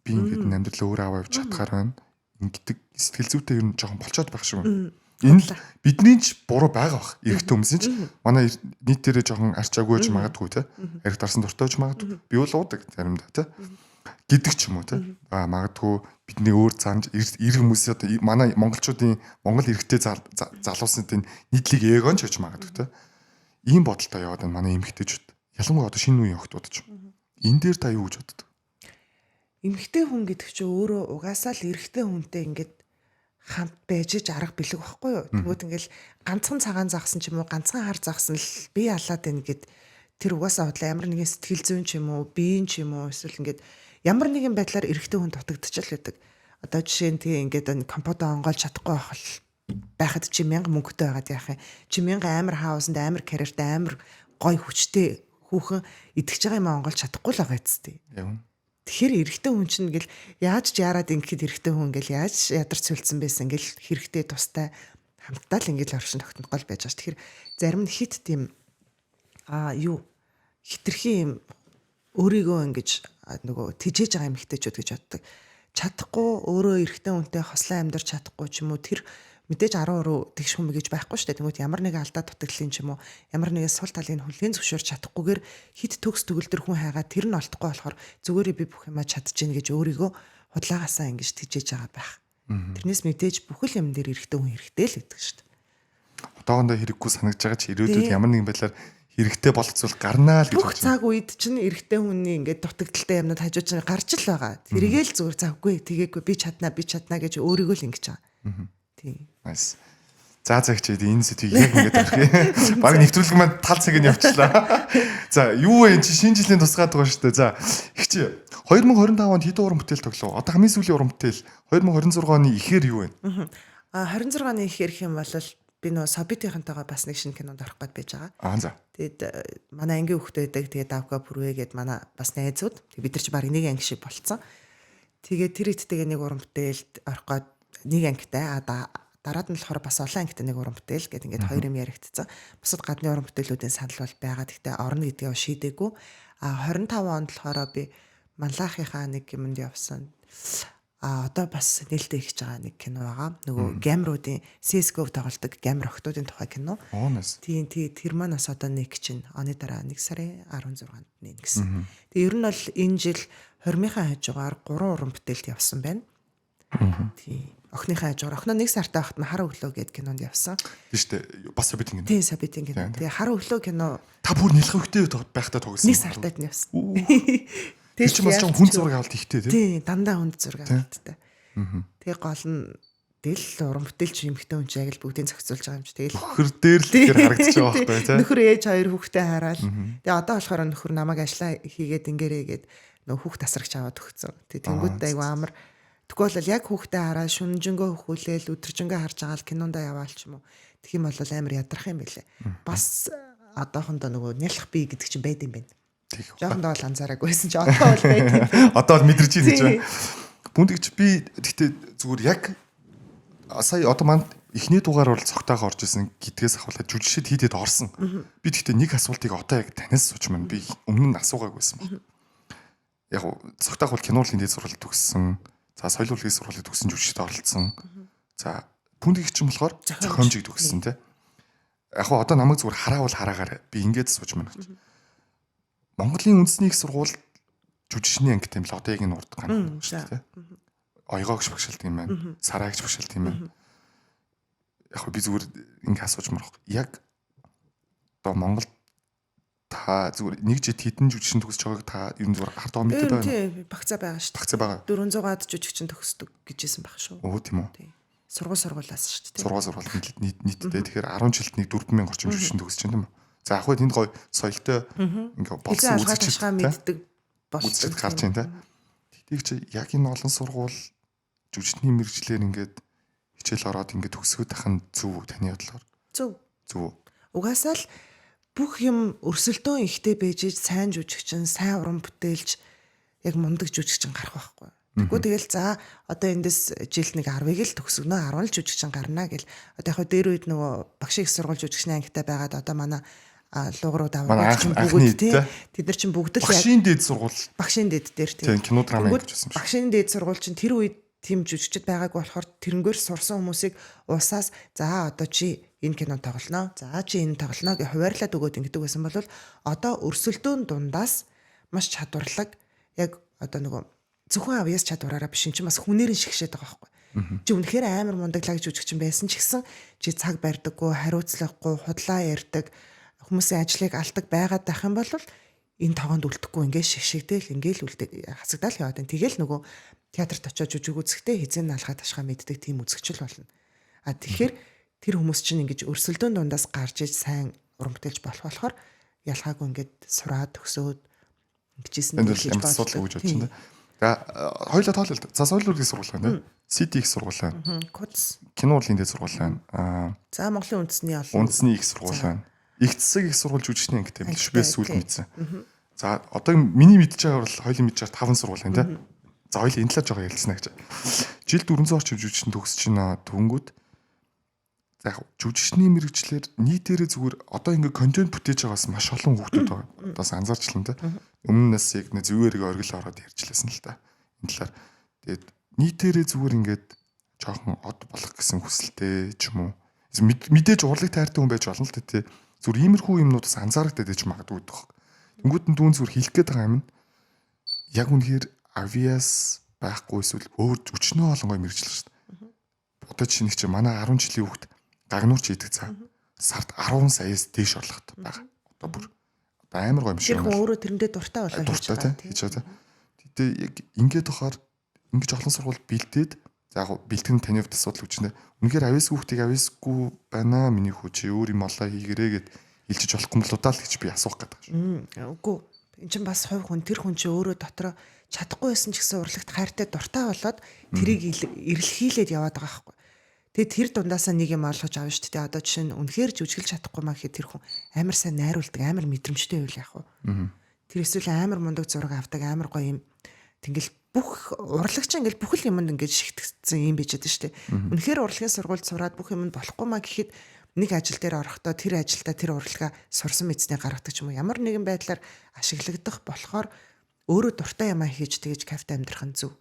би ингээд амьдрал өөр аваа явж чадхаар байна. Ингээд сэтгэл зүйтэй ер нь жоохон болцоод байх шиг байна. Энэ л бидний ч буруу байгаа бах. Эрэгтэй хүмүүсийн ч манай нийтээрээ жоохон арчаагүй ч магадгүй те. Ариг дарсан дуртай ч магадгүй. Би бол уудаг заримдаа те. Гэдэг ч юм уу те. Магадгүй бидний өөр цаанд эрэг хүмүүс одоо манай монголчуудын монгол эрэгтэй залуусуудын нийтлэг эгон ч гэж магадгүй те. Ийм бодолтой яваад байна манай эмэгтэйчүүд. Ялангуяа одоо шинэ үеийн охтууд ч. Энэ дээр та юу гэж боддог? Эмэгтэй хүн гэдэг чинь өөрөө угаасаа л эрэгтэй хүнтэй ингээд хамт байж арга бэлэг байхгүй юу? Тэгвэл ингээл ганцхан цагаан загсан ч юм уу, ганцхан хар загсан л би алаад байна гэд тэр угаасаа бодлоо ямар нэгэн сэтгэл зүйн ч юм уу, биеийн ч юм уу эсвэл ингээд ямар нэгэн байдлаар эрэгтэй хүн дутагдчихл гэдэг. Одоо жишээ нь тийм ингээд компото онгойлж чадахгүй байхад чи 1000 мөнгөтэй байгаад яах юм? Чи 1000 амар хаусанд амар карьертай амар гой хүчтэй хүүхэн итгэж байгаа юм онгойлж чадахгүй л байгаа эцтэй. Явна. Тэгэхээр эрэгтэй хүн чинь ингээл яаж ч яарад ингэхэд эрэгтэй хүн ингээл яаж ядарч сүлдсэн байсан ингээл хэрэгтэй тустай хамтдаа л ингээл оршин тогтнол гол байж байгаа ш. Тэгэхээр зарим нь хит тийм хитрхи юм өөрийгөө ингэж нөгөө тижээж байгаа эмэгтэйчүүд гэж боддог. Чадахгүй өөрөө эрэгтэй хүнтэй хослон амьдарч чадахгүй ч юм уу тэр мэдээж 10 руу тэгш хүм гэж байхгүй шүү дээ. Тэгмээд ямар нэгэн алдаа дутагдлын ч юм уу ямар нэгэн сул талын хүлээн зөвшөөрч чадахгүйгээр хит төгс төгөлдөр хүн хайгаад тэр нь олдохгүй болохоор зүгээрээ би бүх юмаа чадчихээн гэж өөрийгөө худлаагаасаа ингэж тижээж байгаа байх. Тэрнээс мэдээж бүхэл юм дээр эрэгтэй хүн хэрэгтэй л гэдэг шүү дээ. Одоогондоо хэрэггүй санагдж байгаа ч ирээдүйд ямар нэгэн байдлаар хэрэгтэй болцвол гарнаа л гэж бодож байна. Бүх цаг үед чинь эрэгтэй хүний ингээд дутагдaltaй юмнууд хажууж гарч л байгаа. Тэргээл зүгээр завгүй тэгээгүй би чаднаа гэж өөрийгөө л ингэж байгаа. Тийм. Nice. За загчид энэ сэдвийг яг ингээд авах. Бараг нэвтрүүлэг маань тал цаг нь явчихлаа. За юу вэ? Чи шинэ жилийн тусгаад байгаа шүү дээ. За ихчи 2025 онд хэдэн уран бүтээл тоглов? Одоо хамгийн сүүлийн уран бүтээл 2026 оны ихээр юу вэ? 26 оны ихээр их юм бол би нөө Собитийнхантайгаа бас нэг шинэ кинонд орох гээд байж байгаа. За. Тэгээд манай ангийн хүүхдүүд байдаг. Тэгээд давка бүрвэ гээд манай бас найзууд. Бид нар ч баг нэг анги шиг болцсон. Тэгээд тэр иттэйгээ нэг уран бүтээлд орох гээд нэг ангитай дараад нь болохоор бас олон ангитай нэг уран бүтээл гэдэг ингээд хоёр юм яригдсан. Бусад гадны уран бүтээлүүдийн санал бол байгаа. Гэхдээ орно гэдгээ шийдээгүй. 25 онд болохоор би Малахийнхаа нэг юмд явсан. Одоо бас нээлттэй хийж байгаа нэг кино байгаа. Нөгөө геймруудын CS:GO тоглодог геймер охтуудын тухай кино. Тийм тэр маань бас одоо нэг чинь оны дараа 1 сарын 16-нд нэгсэн. Тэгээ ер нь бол энэ жил 20-ийн хажуугаар 3 уран бүтээлд явсан байна. Тий. Охиныхаа хажуугаар охиноо 1 сартай байхад нь Хар өглөө гэдэг кинонд явсан. Тийм шүү дээ. Бас Сабитин кино. Тий, Сабитин кино. Тэгээ Хар өглөө кино Та бүр нэлхэгтэй байхдаа тоглосон. 1 сартайд нь явсан. Тэр чинь бас хүн зураг авалт ихтэй тий. Тий, дандаа хүнд зураг авалттай. Тэгээ гол нь тэл уран бүтээлч эмхтэй хүн чинь яг л бүгдийг зохицуулж байгаа юм чи. Тэгэл Нөхөр дээр л тэр харагдаж байгаа байхгүй тий. нөхөр ээж 2 хүүхдээ хараад тэгээ одоо болохоор нөхөр намайг ажиллаа хийгээд ингээрээгээд нөх хүүхд тасрагч аваад өгсөн. Тэгээ тэнгууд айгу амар. Тэгвэл бол яг хүүхдээ хараад шүнжэнгөө хөхүүлээл өдөржингөө харж байгаа л кинондоо яваал ч юм уу. Тэгэх юм бол амар ядрах юм байлээ. Бас одоохондоо нөгөө нялх бий гэдэг чинь байд юм байна. Жоохондоо л анзаараагүйсэн чи одоо бол байд юм. Одоо л мэдэрч ийм гэж байна. Бүндэгч би гэхдээ зүгээр яг сая одоо манд эхний дугаар бол цогтойгоо орж исэн гэдгээс ахуулаад жүжигшэд хийдэд орсон. Би гэхдээ нэг асуултыг одоо яг танаас сууж маань би өмнө нь асуугаагүйсэн баг. Яг цогтойг бол кино урлагийн дэд сургууль төгссөн. За соёл урлагийн сургуулийн төгссөн жүжигчд оролцсон. За бүндэгч юм болохоор зохиомжийг төгссөн тий. Яг одоо намайг зүгээр хараавал хараагаар би ингэж сууж маань. Монголын үндэсний их сургууль жүжигчний анги гэм л одоо яг энэ урд ган шүү дээ. Ойгоогч багшилт юм байна. Сараагч багшилт юм байна. Яг би зүгээр ингэ асуужмаар баг. Яг одоо Монгол та зүгээр нэг жид хідэн жүжигчин төгсөж байгааг та ер нь зүгээр хард байгаа мэдээ байна. Тийм, багцаа байгаа шүү дээ. Багцаа байгаа. 400-аад жүжигчин төгсдөг гэжсэн баг шүү. Оо тийм үү. Тийм. Сургуулиас шүү дээ. Сургууль нийтдээ тэгэхээр 10 жилд нэг 4000 орчим жүжигчин төгсөж байна юм. За яг хөө тэнд гоё соёлтой ингээ болсон үзэгчд мэддэг үзэгчд гарч ийн те. Тэгтийг чи яг энэ олон сургууль жүжигчний мэрэгчлэр ингээд хичээл ороод ингээд төгсгöd тах нь зөв таны бодлоор. Зөв. Угаасаа л бүх юм өрсөлдөөн ихтэй байж сайн жүжигчин, сайн уран бүтээлч яг мундаг жүжигчин гарах байхгүй. Тэгвэл тэгэл за одоо эндээс жил нэг 10-ыг л төгсгөнө 10 л жүжигчин гарна гэл. Одоо яг дээр үед нөгөө багш их сургууль жүжигчний ангитай байгаад одоо манай лугруу даваа чинь бүгд тий. Тэд нар чинь бүгд л яг багшийн дэд сургууль. Багшийн дэд дээр тий. Кино драма гэж байсан шүү. Багшийн дэд сургууль чинь тэр үед тийм жүжигчд байгаагүй болохоор тэрнгээр сурсан хүмүүсийг уусаас за одоо чи энэ кинонд тоглоно. За чи энэ тоглоно гэж хуваарлаад өгөөд ингэдэг байсан бол одоо өрсөлдөөн дундаас маш чадварлаг яг одоо нөгөө зөвхөн авьяас чадвараараа биш юм чи бас хүнээр нь шигшээд байгаа байхгүй. Чи үнэхээр амар мундаглаг жүжигчин байсан ч гэсэн чи цаг барьдаггүй, хариуцлагагүй, худлаа ярьдаг, хүмүүсийн ажлыг алдаг байгаад байх юм бол энэ тогоонд үлдэхгүй ингээд шигшигдээл ингээд л хасагдаал яваад байна. Тэгэл нөгөө театрт очиж жүжиг үзэхдээ хизээ наалгаад ашгаа мэддэг тийм үзэгчл болно. А тэгэхээр тэр хүмүүс чинь ингэж өрсөлдөөн дундаас гарч иж сайн уран бүтээлч болохоор ялгаагүй ингээд сураад төгсөөд ингэжсэн юм гэж асуудал өгж бодож байна. За хоёулаа тоолол. За соёл урлагийн сургууль байна. City их сургууль байна. Куц. Кино урлагийн дэд сургууль байна. За Монголын үндэсний их сургууль байна. Их засаг их сургууль жүжигчний ангитай юм биш би сүүл мэдсэн. За одоо миний мэдж байгаа бол хоёулын мэдж байгаа 5 сургууль байна тий. За хоёул энэ талаар жоо ярилцсна гэж. Жил 400 орчим жүжигчин төгсөж байна төвнгүүд. За яг жүжигчний мэрэгчлэр нийтээрээ зүгээр одоо ингээ контент бүтээж байгаас маш олон хүүхдүүд байгаа. Одоос анзаарчлаа тий. Өмнөөс яг нэг зүгээрээ оргил ороод ярьжлээсэн л та. Энэ талаар тэгээд нийтээрээ зүгээр ингээд жоохон од болох гэсэн хүсэлтэй ч юм уу. Мэдээж урлаг тайртай хүн байж болно л тий. Зүгээр иймэрхүү юмнуудаас анзаарагдаад иж магадгүй дөх. Тэнгүүд нь дүүн зүгээр хэлэх гээд байгаа юм нь яг үнэхээр авиас байхгүй эсвэл өөр өчнөө олонгой мэрэгчлэр шүү дээ. Одоо чинь нэг чи манай 10 жилийн хүүхд гагнуурч хийдэг цаа. Сард 10 саяас дээш орлогот байгаа. Одоо бүр амар гоё юм шиг. Тэр хүн өөрөө тэрэндээ дуртай болоо хийж байгаа. Хийж байгаа. Тэгтээ яг ингээд тохоор ингэж олон сургууль бэлдээд за яг бэлтгэн таны хувьд асуудал үүчнэ. Үнэхээр авиасгүй хүүхдийг авиасгүй байна миний хүү чи өөр юм олоо хийгэрээ гэд илчиж болохгүй юм л удаа л гэж би асуух гэдэг шүү. Үгүй. Энд чинь бас хувь хүн тэр хүн чи өөрөө дотроо чадахгүй байсан ч гэсэн урлагт хайртай дуртай болоод тэрийг эрэлхийлээд яваад байгаа байхгүй. Тэгээд тэр дундаасаа нэг юм олгож авна шүү дээ. Одоо жишээ нь үнэхээр жүжиглэж чадахгүй маа гэхэд тэр хүн амар сайн найруулдаг, амар мэдрэмжтэй байл яах вэ? Тэр эсвэл амар мундаг зураг авдаг, амар гоё юм. Тэнгэл бүх урлагч ингээл бүх л юмд ингээд шигтгцэн юм байж байгаа шүү дээ. Үнэхээр урлагийн сургуульд сураад бүх юмд болохгүй маа гэхэд нэг ажил дээр орохдоо тэр ажилдаа тэр урлагаа сурсан мэдснээ гаргадаг ч юм уу. Ямар нэгэн байдлаар ашиглагдах болохоор өөрөө дуртай юмаа хийж тэгэж кафе амьдрах нь зөв.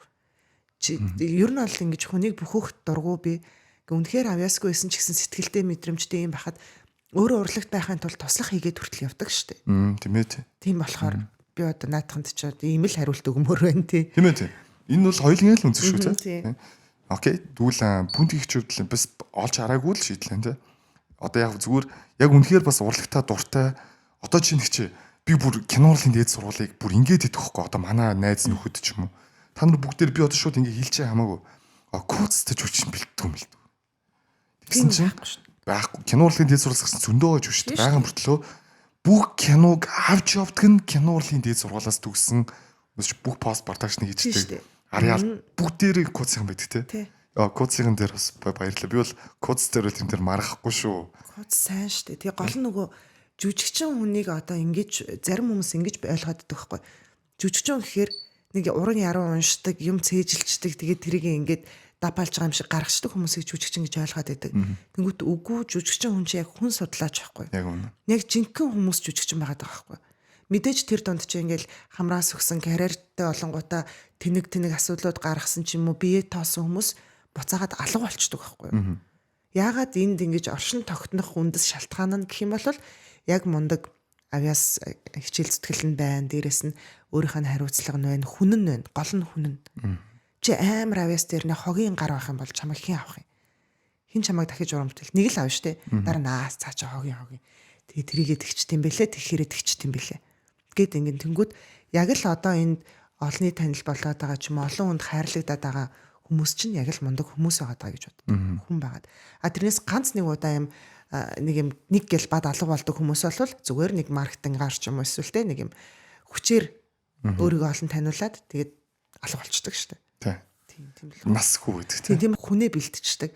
Ер нь бол ингэж хүнийг бүхөх дургу би үнэхээр авьяасгүй байсан ч гэсэн сэтгэлтэй мэдрэмжтэй юм байхад өөрөө урлагт байхын тулд туслах хийгээд хүртэл явдаг шүү дээ. Тийм ээ. Тийм болохоор би одоо наатаханд ч ийм л хариулт өгмөр байна тий. Тийм ээ. Энэ бол хоёулын л үнцэг шүү тий. Окей. Тэгвэл пүнт хийхчүүд бас олж хараагүй л шийдлээ тий. Одоо яг зүгээр яг үнэхээр бас урлагтаа дуртай. Одоо чи нэг чи би бүр кинорлын дээд сургуулийг бүр ингээд идэхгүй. Одоо манай найз нөхөд ч юм уу. Та нар бүгдээр би одоо шууд ингээд хэлчихээ хамаагүй. Коцтэй жүжигчин бэлддэг юм л дээ. Тэгсэн чинь байхгүй. Кинорлын дээд сургуулиас гарсан зөндөө жүжигчтэй байгаа мөртлөө бүх киног авч явдаг нь кинорлын дээд сургуулиас төгссөн бүх пост продакшн хийждэг. Ариал бүгдээрээ коцын байдаг тий. Коцын дээр бас баярлалаа. Би бол коц дээр тэн дээр марахгүй шүү. Коц сайн штэ. Тэгээ гол нь нөгөө жүжигчин хүнийг одоо ингэж зарим хүмүүс ингэж ойлгоод байдаг байхгүй. Жүжигчин гэхээр нэг уран яруу уншдаг, юм цээжилчдэг, тэгээд тэрийг ингээд дапалж байгаа юм шиг гаргацдаг хүмүүсийг жүжигчин гэж ойлгоод байдаг. Тэнгүүт үгүй жүжигчин хүн чинь яг хүн судлаач байхгүй. Яг үнэ. Яг жинхэнэ хүмүүс жүжигчин байгаад байгаа байхгүй. Мэдээж тэр донд чи ингээл хамраас өгсөн карьертэй олонгуудаа тэнэг асуудлууд гаргасан ч юм уу бие тоосон хүмүүс буцаагаад алга болчдөг байхгүй. Яагаад энд ингэж оршин тогтнох үндэс шалтгаан нь гэх юм бол яг мундаг авьяас хичээл зүтгэл нь байна. Дээрэс нь өөрийнх нь хариуцлага нь байна. Хүн нь байна. Гол нь хүн нь. Чи амар авьяас дээр нэ хогийн гар байх юм бол чамайг хэн авах юм? Хин чамайг дахиж урамтал. Нэг л авна штэ. Дараа наас цаа чи хогийн. Тэгээ тэрийгээ тэгчт юм бэлээ. Тэгэхээрээ тэгчт юм бэлээ. Гэт ингэн тэнгүүд яг л одоо энд олонний танил болоод байгаа ч юм олон хүнд хайрлагдаад байгаа хүмүүс чинь яг л мундаг хүмүүс байгаа даа гэж боддог. Хүн байгаад. Тэрнээс ганц нэг удаа юм нэг гэл бад алга болдог хүмүүс бол зүгээр нэг маркетингаар ч юм уу эсвэл те нэг юм хүчээр өөрийгөө олон таниулаад тэгээд алга болчдөг штэ. Тийм л. Нас хүү гэдэг тийм хүнээ бэлтждэг.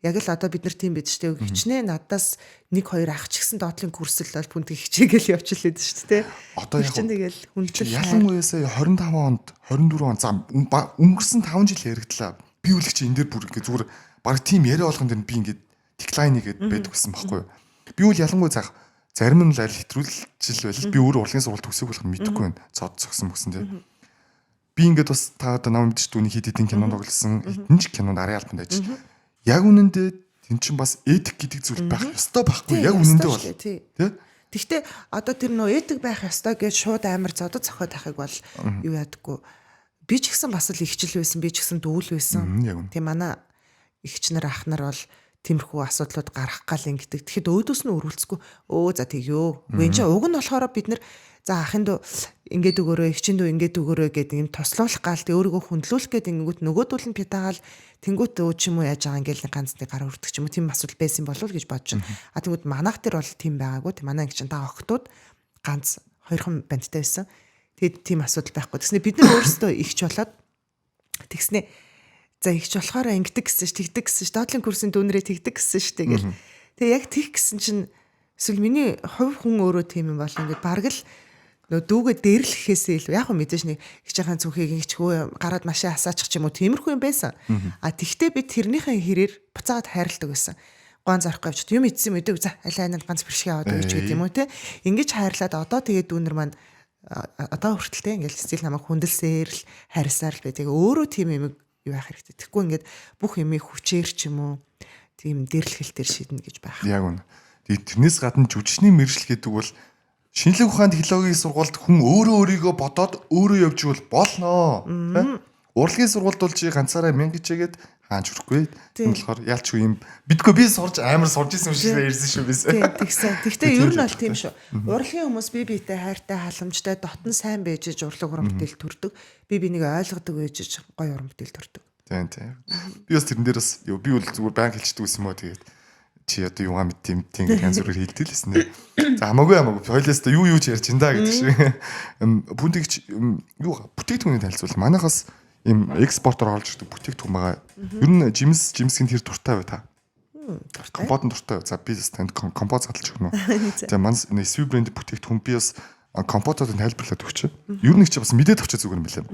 Яг л одоо бид нар тийм бид штэ. Хичнээн надаас 1-2 ах ч гэсэн доотлын курсэл бол пүнт хичээгээл явчихлаа штэ те. Одоо яг тэгэл хүндлэл ялангуяа 25 онд 24 он зам өнгөрсөн 5 жил яригдлаа. Би үл чи энэ дээр бүр ингээ зүгээр баг тийм яриа болгон дээр би ингээ деклайн игээд байдаг гэсэн байхгүй юу. Би үл ялангуяа зарим нь л аль хэтрүүлжил байл. Би өөрөө урлагийн сургалт төгсөөг болох мэдэхгүй байна. Цод зогсон мөсөн те. Би ингээд бас та одоо нам мэдчих түүний хит хитэн кинонд тоглосон. Хитэн ч кинонд арын албанд ажил. Яг үнэндээ тэн чин бас этик гэдэг зүйл байх ёстой байхгүй. Яг үнэндээ бол тий. Тэгвэл одоо тэр нөө этик байх ёстой гэж шууд амар зодод цохоод байхыг бол юу яадаггүй. Би ч гэсэн бас л ихчил байсан, би ч гэсэн дүүл байсан. Тийм манай ихч нар ах нар бол тиймэрхүү асуудлууд гарах гал ингэдэг. Тэгэхэд өөдөөс нь өрүүлцэхгүй за тэгё. Үгүй энэ уг нь болохоор бид нар за ахын дүү ингээд өгөөрэй, ихчин дүү ингээд өгөөрэй гэдэг юм тослуулах гал тэг өөрийгөө хүндлүүлэх гэдэг ингэнгүүт нөгөөдүүл нь питагаал тэнгүүт өө ч юм уу яаж байгаа ингээл ганц нэг гар өртөг ч юм уу тийм асуудал байсан болов гэж бодож байна. Тэнгүүт манайх тэр бол тийм байгаагүй. Манай ангич та охтууд ганц хоёрхан бандтай байсан. Тэгэд тийм асуудал байхгүй. Тэгснэ бид нар өөрсдөө ихч болоод тэгснэ за ихч болохоор ингэдэг гэсэн ш тэгдэг гэсэн ш доотлын курсын дүүнэрээ тэгдэг гэсэн ш тэгэл. Тэгээ яг тэг гэсэн чинь эсвэл миний хувь хүн өөрөө тийм юм бол ингээд бараг л нөө дүүгээ дээрлэхээсээ илүү яг хөө мэдээж нэг ихчийн цүнхийг ихчгөө гараад машин асаачих ч юм уу тиймэрхүү юм байсан. Тэгтээ би тэрнийхээ хэрээр буцаад хайрладаг байсан. Гон зарахгүй авчид юм идсэн мэдэг за аль айнад ганц бэршгээ аваад өгч гэдэг юм уу те. Ингэж хайрлаад одоо тэгээд дүүнэр маань одоо хүртэлтэй ингээд стил намайг хүндэлсээр л хайрсаар л байдаг. өөрөө тийм юм юу яах хэрэгтэй. Тэгэхгүй ингээд бүх юмыг хүчээр ч юм уу тийм дэрлэхэлтэр шийднэ гэж байх. Яг үнэ. Тэгээд тэрнээс гадна жүжигчний мэржил гэдэг бол шинжлэх ухааны технологийн сургуульд хүн өөрийгөө бодоод өөрөө явж ивэл болно. Урлагийн сургуульд бол чи ганцаараа 1000 хичээгээд хаанч хүрэхгүй. Тийм болохоор яалч юм бидгүй би сурж амар сурж исэн юм шиг ярьсан шүү бис. Тийм тэгсэн. Тэгтээ ер нь бол тийм шүү. Урлагийн хүмүүс бие биетэй хайртай халамжтай дотн сайн байж урлаг уран бүтээл төрдөг. Би бинийг ойлгодог байж гоё уран бүтээл төрдөг. Тийм. Би бас тэрэн дээр бас би бол зүгээр банк хэлчихдэг гэсэн юм уу тэгээд чи одоо юу гам тийм ганц зүрээр хэлдэг л гэсэн нэ. За хамаагүй хоёлаас та юу ч ярьж энэ гэдэг шиг. Бүнтэгч юу бүтээгдэхүүний танилцуул. Манайхаас им экспортоор олж ирдэг бүтээгдэхүүн байгаа. Ер нь жимсгийн тэр дуртай бай та. Компотын дуртай. За би танд компот задлж өгнө. За манс SW брэнд бүтээгдэхүүн би бас компотод тайлбарлаад өгч. Ер нь ч бас мэдээд авчих зүгээр юм билээ.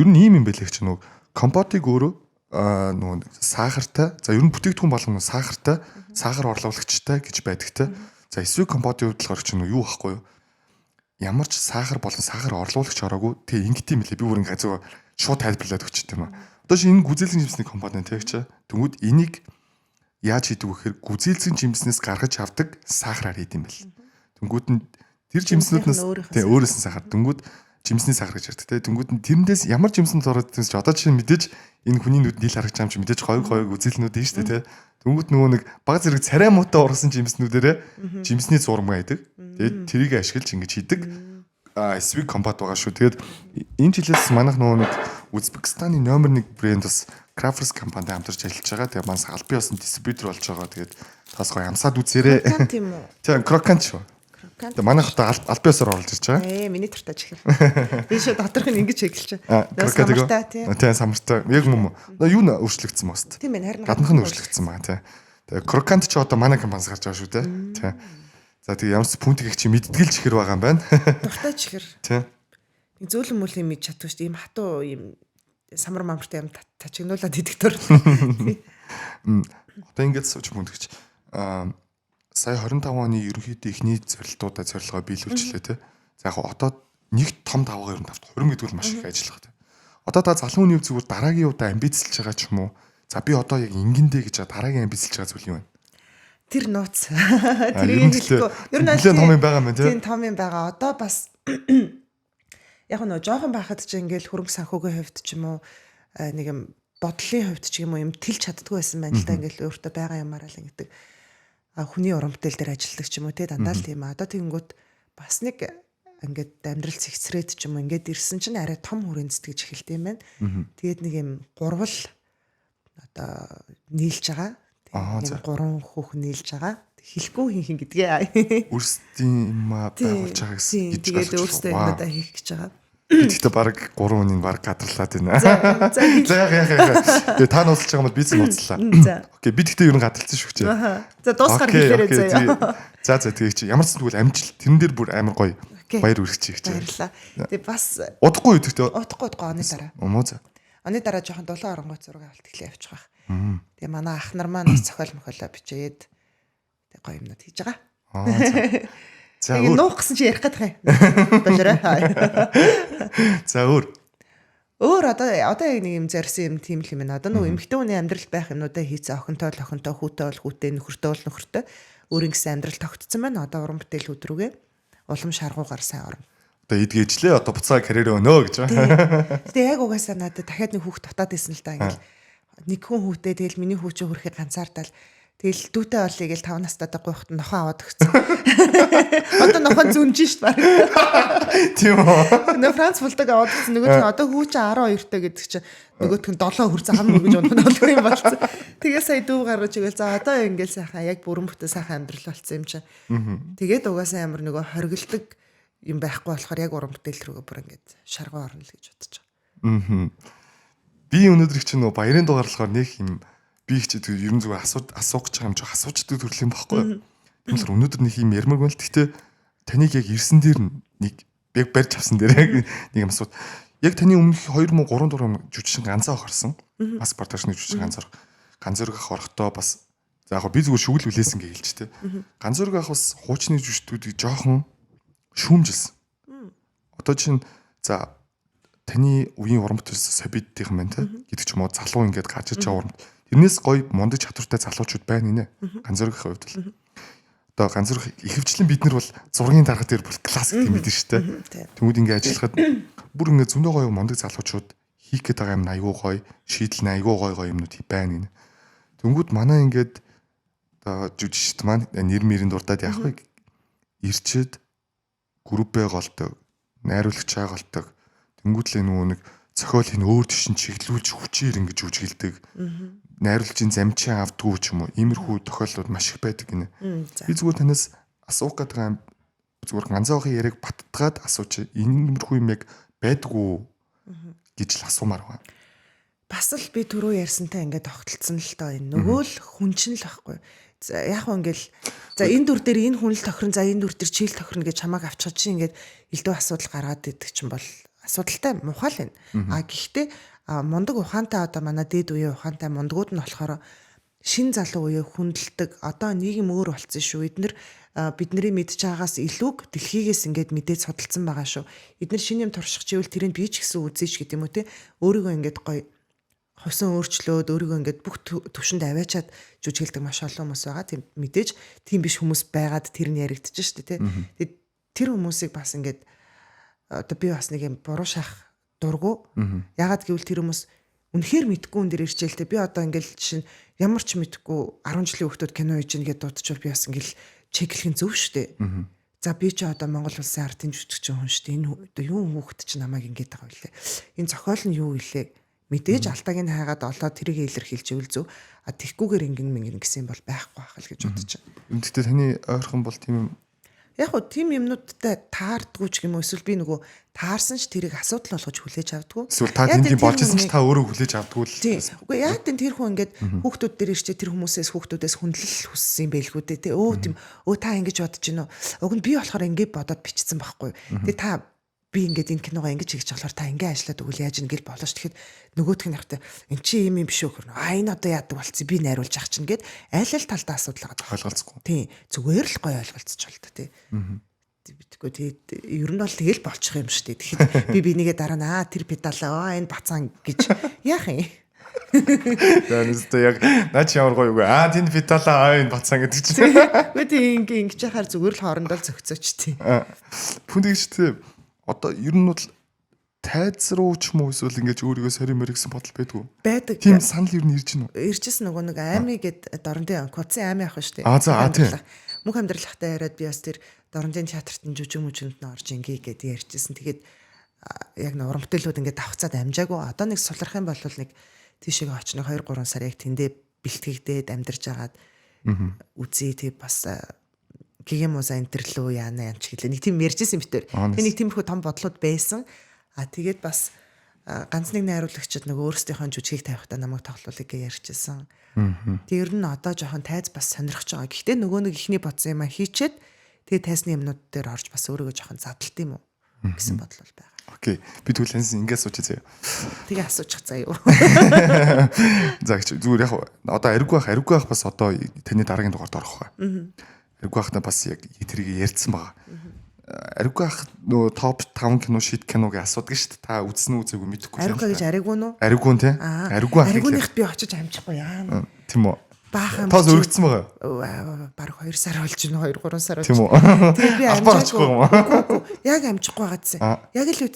Ер нь ийм юм байлээ гэж нөгөө компотыг өөрөө нөгөө сахартай за ер нь бүтээгдэхүүн болгоно сахартай сахар орлуулагчтай гэж байдагтай. За SW компотын хувьд болохоор чинь юу байхгүй юу? Ямар ч сахар болон сахар орлуулагч ороогүй тэг ингэт юм лээ. Би бүр ингээ зөв шууд тайлбарлаад өгч тийм үү. Одоо чи энэ гүзээлсэн жимсний компонент тэгч тэмүүд энийг яаж хийдэг вэ гэхээр гүзээлсэн жимснээс гаргаж авдаг сахараар хийд юм бэл. Тэнгүүд нь тэр жимснүүднээс тэг өөрөөс нь сахар. Тэнгүүд жимсний сар гэж ярьдаг те. Тэнгүүд нь тэрнээс ямар жимсэн зураад гэсэн чи одоо чинь мэдээж энэ хүний нүд нийл харагч юм чи мэдээж хойг үзэлнүүд нь шүү дээ те. Тэнгүүд нөгөө нэг баг зэрэг царай муутай ургасан жимснүүдээрээ жимсний зураг байдаг. Тэгээд тэрийг ашиглаж ингэж хийдэг. Swig компани байгаа шүү. Тэгээд энэ жилээс манайх нөгөө нэг Узбекистаны номер 1 брэнд бас Crafters компанид хамтарч ажиллаж байгаа. Тэгээд манайх албан ёсны дистрибьютор болж байгаа. Тэгээд тас гоё амсаад үзээрэй. Тийм үү? Тийм, крокант шүү. Тэгээд манайх одоо албан ёсоор оруулж ирж байгаа. Миний туртаа чихэр. Би шууд доторх нь ингэж хэлж чаа. Самартай тийм. Тийм, самартай. Яг юм уу? Юу н өөрчлөгдсөн мөст. Тийм ээ, харин гаднах нь өөрчлөгдсөн байгаа тийм. Тэгээд крокант ч одоо манай компаниас гарч байгаа шүү те. Тийм. За тэгээ ямар ч пүнтгийг чи мэддгэл чихэр байгаа юм байна. Туртаа чихэр. Тийм. Нэг зөөлөн мөлийн мэд чадвар шүү дээ. Ийм хатуу ийм самар мамартай юм тачигнуулаад идэх төр. Одоо ингэж сууж пүнтгч. Сая 25 оны ерөнхийдөө ихний зорилгоо биелүүлчихлээ те. За яг одоо нэг том давгаа 95 хурим гэдэг бол маш их ажиллах те. Одоо та залуу хүний зүгээр дараагийн удаа амбицлж байгаа ч юм уу? За би одоо яг ингэндээ гэж дараагийн амбицлж байгаа зүйл юм байна. Тэр нууц. Тэрийг хэлэхгүй. Ер нь том юм байгаа юм тийм том юм байгаа. Одоо бас яг нөө жоохон байхад ч ингээл хөрөнгө санхүүгийн хувьд ч юм уу нэг юм бодлын хувьд ч юм уу юм тэлж чаддгүй байсан байна л да. Ингээл өөртөө байгаа юмараа л ингэдэг. Хүний уран бүтээл дээр ажилладаг ч юм уу те дандаа л тийм. Одоо тэгэнгүүт бас нэг ингээд амьдрал цэгцрээд ч юм уу ингээд ирсэн чинь арай том хүрээнд сэтгэж эхэлт юм байна. Тэгээд нэг юм гурвал одоо нийлж байгаа. Нэг гурван хүүхэн нийлж байгаа. Хэлэхгүй хин гэдгээ. Өөрсдийн юм байгуулж байгаа гэсэн. Тэгээд өөрсдөө юмудаа хийх гэж байгаа. Тэгэхдээ баг 3 хүнийг баг гадарлаад байна. За яг. Тэгээ та нууцлж байгаа юм бол би зөв нууцлаа. Окей, би тэгтээ ер нь гадарлсан шүү дээ. За дуусгаар хэлээрэй заяа. За тэгээ чи ямар ч тэгвэл амжилт тэрэн дээр бүр амар гоё баяр үргэлжлэе гэж. Баярлалаа. Тэгээ бас удахгүй үдэгтэй. Удахгүй оны дараа. Муу за. Оны дараа жоохон дулаан оронгой зураг авалт эхлэе явчих واخ. Тэгээ манай ах нар маань цохол мохолоо бичээд тэгээ гоё юмнууд хийж байгаа. За өөр нуух гэсэн чи ярих гэдэг юм. Болоорой. За өөр одоо яг нэг юм зорьсон юм тийм л юм байна. Одоо нөгөө эмэгтэй хүний амьдрал байх юмнуудаа хийцээ охинтой хүүтэй бол хүүтэй нөхөртэй бол нөхөртэй өөрийн гэсэн амьдрал тогтцсон байна. Одоо уран бүтээл хөдрүүгээ улам шаргуугаар сайн орно. Одоо эдгээжлээ одоо буцаа карьер өнөө гэж байна. Тэгээ яг угаасаа надад дахиад нэг хүүхд дутаад байсан л да ингээл нэг хүн хүүтэй тэгэл миний хүүч хөрөхөд ганцаардал тэгэл дүүтэй болъё гэл 5 настай гойхот нохоо аваад өгсөн. Одоо нохоо зүнж шít баг. Тийм үү. Нөө Франц булдаг аваад өгсөн нөгөөт нь одоо хүүч 12-тэй гэдэг чинь нөгөөт нь 7 хөр зам мөргөж унах юм болсон. Тэгээ сая дүү гаргаж игээл за одоо ингээл сайхан яг бүрэн бүтэн сайхан амьдрал болсон юм чинь. Тэгээд угаасаа ямар нөгөө хоригддаг юм байхгүй болохоор яг уран бүтээл рүүгээ бүр ингээд шаргуу орно л гэж бодож байгаа. Би өнөөдөр чинь нөгөө баярын дугаар болохоор нэг юм би их ч ерөн зүгээр асуух гэж байгаа юм чи асуучдаг төрөл юм байхгүй. Тэгэхээр өнөөдөр нэг юм ярмаг байна л гэхдээ таныг яг ирсэн дээр нэг яг барьж авсан дээр яг нэг юм асууд. Яг таны өмнөх 2 муу 3 дугаар жүжигчин ганцаа орсон. Бас продакшны жүжигчин ганцорог ах орохдоо бас за яг би зүгээр шүгэл хүлээсэн гэж хэлж тэ. Ганцорог ах бас хуучны жүжигчдүүдийг жоохон шүүмжилсэн. Одоо чинь за таны үеийн уран бүтээлс собидтийнх юм байна те гэдэг ч юм уу залуу ингээд гарч иж байгаа уран. Тэрнээс гоё мундаг чадвартай залуучууд байна нэ. Ганцорогын хувьд л. Одоо ганцорог ихэвчлэн бид нар бол зургийн дарга дээр бол классик юм мэдэн штэ. Тэнгүүд ингээд ажиллахад бүр ингээд зөндөө гоё мундаг залуучууд хийх гээд байгаа юм айгүй гоё, шийдэл нь айгүй гоё юмнууд байна гинэ. Тэнгүүд манай ингээд одоо жүжигчд маань нэр мэрийн дурдаад яах вэ? Ирчээд группээ голдог, найруулагчаа голдог. Тэнгүүдлээ нөгөө нэг зохиол хин өөр тийш чиглүүлж хүчээр ингэж үжгэлдэг. Найруулагчийн замчин авдгүй ч юм уу. Иймэрхүү тохиолдлууд маш их байдаг гинэ. Би зүгээр танаас асуух гэдэг юм зүгээр ганцаагийн яриг баттгаад асууч. Иймэрхүү юм яг байдгүй гэж л асуумаар байна. Бас л би түрүү ярьсантай ингээд тогтолцсон л доо энэ. Нөгөө л хүн чинь л байхгүй. За яг хөө ингээл за энэ дүр дээр энэ хүн л тохирно за энэ дүр дээр чийл тохирно гэж чамааг авчихад чи ингээд элдв асуудал гаргаад идэг чинь бол асуудалтай мухаал байна. Гэхдээ мундаг ухаантай одоо манай дээд үеийн ухаантай мундагуд нь болохоор шин залуу үеэ хүндэлдэг одоо нийгэм өөр болсон шүү. Бидний мэдж байгаагаас илүүг дэлхийгээс ингээд мэдээд судалсан байгаа шүү. Эдгээр шинэ юм турших чивэл тэрийг би ч гэсэн үзээч гэдэг юм уу те. Өөрийгөө ингээд гоё хувьсан өөрчлөөд өөрийгөө ингээд бүх төвшөнд аваачаад жүжиглдэг маш олон хүмүүс байгаа. Тийм мэдээж тийм биш хүмүүс байгаад тэр нь яригдчих шүү дээ тий. Тэгээд тэр хүмүүсийг бас ингээд одоо би бас нэг юм буруу шах дургу. Ягаад гэвэл тэр хүмүүс үнэхээр мэдгүй энэ дэр ирчээлтэй. Би одоо ингээл жишээ нь ямар ч мэдгүй 10 жилийн хүүхдүүд кино хийж нэгэд дуудчихвал би бас ингээл чеклэх нь зөв штэ. За би ч одоо Монгол улсын ардын жүжигчин хүн штэ. Энэ юу хүүхд ч намайг ингээд байгаа үлээ. Энэ зохиол нь юу илээ? Мэдээж алтааг нь хайгаад олоод тэрийг илэрхийлж ивэл зөв. А тэгхгүйгээр ингэн гэсэн бол байхгүй байх л гэж бодож байна. Гэхдээ таны ойрхон бол тийм юм. Яг хөө тийм юмнуудтай таардгүй ч юм уу эсвэл би нөгөө таарсан ч тэрийг асуудал болгож хүлээж авдаггүй. Эсвэл та тэндий болж исэн ч та өөрөө хүлээж авдаггүй л. Тийм. Үгүй яг тэр хүн ингээд хүүхдүүд дээр ирчээ тэр хүүхдүүдээс хүндлэл хүссэн юм байлгүй дээ тий. Тийм. Та ингэж бодож гинөө. Уг нь би болохоор ингээд бодоод бичсэн байхгүй. Тэгээ та би ингээд энэ киногоо ингэж хийж болохоор та ингээд ажиллаад өгвөл яаж ин гэл болооч. Тэгэхэд нөгөөх нь явахтай эн чи юм биш үү гэх. Энэ одоо яадаг болцсон би найруулж ах чинь гэд айл талдаа асуудал байгаа. Ойлголцохгүй. Тийм. Зүгээр л гоё ойлголцож бол та тий. Битгүй тэгээд ер нь бол тэгэл болчих юм шүү дээ. Тэгэхэд би бинийгээ дараа нь тэр педалаа энэ бацаан гэж яах юм. Тэгвэл яг наач ямар гоё үгүй. Тэнд педалаа энэ бацаан гэдэг чинь. Үгүй тийм ингэж яхаар зүгээр л хоорондоо зөгцөөч тийм. Хүндэгчтэй одоо ер нь бол тайз руу ч юм уу эсвэл ингэж өөрийгөө сорим мэрэгсэн бодол байдгүй. Байдаг. Тийм санал ер нь ирж гинөө. Иржсэн нөгөө нэг аймыг гэд дорнодын кодсын аймын ах шүү дээ. Тийм. Мөнх амьдралахтай яриад би бас тэр дорнодын театрт нь жүжиг мүжинд нь орж ингээ гэд ярьжсэн. Тэгээд яг нэг урамтэлүүд ингээ давхцаад амжаагүй. Одоо нэг сулрах юм бол нэг тийшээ очно 2 3 сар яг тэндээ бэлтгэгдээд амьдарч агаад үзье тэг бас гигэмоза энтерлөө яана юм ч гэлээ. Нэг тийм ярьжсэн битэр. Тэг нэг тиймэрхүү том бодлууд байсан. Тэгээд бас ганц нэг найруулагчид нөгөө өөрсдийнхөө жүжигийг тавихтаа намайг тоглоулъя гэж ярьжсэн. Тэр нь одоо жоохон тайз бас сонирхож байгаа. Гэхдээ нөгөө нэг ихний бодсон юм хийчээд тэгээд тайзны юмнууд дээр орж бас өөрийгөө жоохон задлт юм уу гэсэн бодол бол байгаа. Окей. Би түлэнс ингээс суучих заяа. Тэгээ асуучих заяа. За зүгээр яг одоо ариггүй байх бас одоо таны дараагийн дугаард орох бай. Ариггүй байхдаа бас яг тэрийг ярьсан байгаа. Ариггүй байх нөө топ 5 кино шит киногийн асуудаг шүү дээ. Та үзсэн үү үзээгүй мэдэхгүй. Ариггүй гэж ариггүй нөө? Ариггүй тий. Ариггүйнийхт би очиж амжихгүй яа. Тийм үү. Баахан тоос өргөцсөн байгаа. Бараг 2 сар болж байна. 2 3 сар болж. Тийм үү. Тэгээ би амжихгүй. Яг амжихгүй байгаадсан. Яг л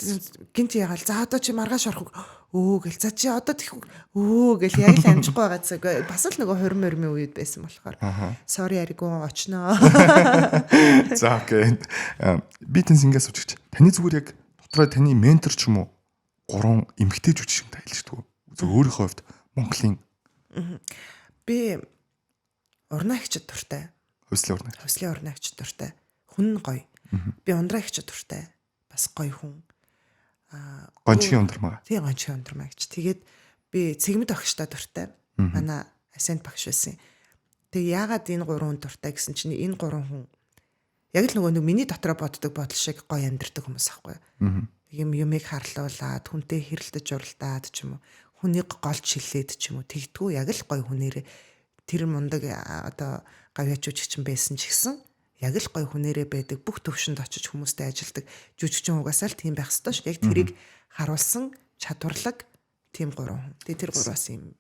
гинт ягаал. За одоо чи маргааш орох. Гэл за чи одоо тэгэх гэл яг л амжихгүй байгаадсан. Бас л нөгөө 20 мөрмийн үед байсан болохоор. Sorry ариггүй очноо. За окей. Би тэнс ингээс суучих. Таны зүгээр яг дотроо таны ментор ч юм уу 3 эмгтэй жүжигчин тайлждаг. Зөв өөрийнхөө хувьд Монголын би урнаа хичэд дуртай. Хувьслын урнаа хичэд дуртай. Хүн гоё. Би ундраа хичэд дуртай. Бас гоё хүн. Гончгийн ундрмаа. Тийм гончгийн ундрмаа гэж. Тэгээд би цэгмэд багштай дуртай. Манай асент багш байсан. Тэг яагаад энэ 3 дуртай гэсэн чинь энэ 3 хүн яг л нөгөө миний дотроо боддог бодол шиг гоё амьдэрдэг хүмүүс аахгүй. Юмыг харлуулад, хүнтэй хэрэлдэж уралдаад ч юм уу, хүнийг голж шилээд ч юм уу тэгдгүү яг л гоё хүнээрээ тэр мундаг одоо гавьяачууч чинь байсан ч гэсэн яг л гоё хүнээрээ байдаг бүх төвшөнд очиж хүмүүстэй ажилдаг жүжигчин угаасаа л тийм байх ёстой шүү. Яг тэрийг харуулсан чадварлаг тийм 3 хүн. Тэгээ тэр 3-аас юм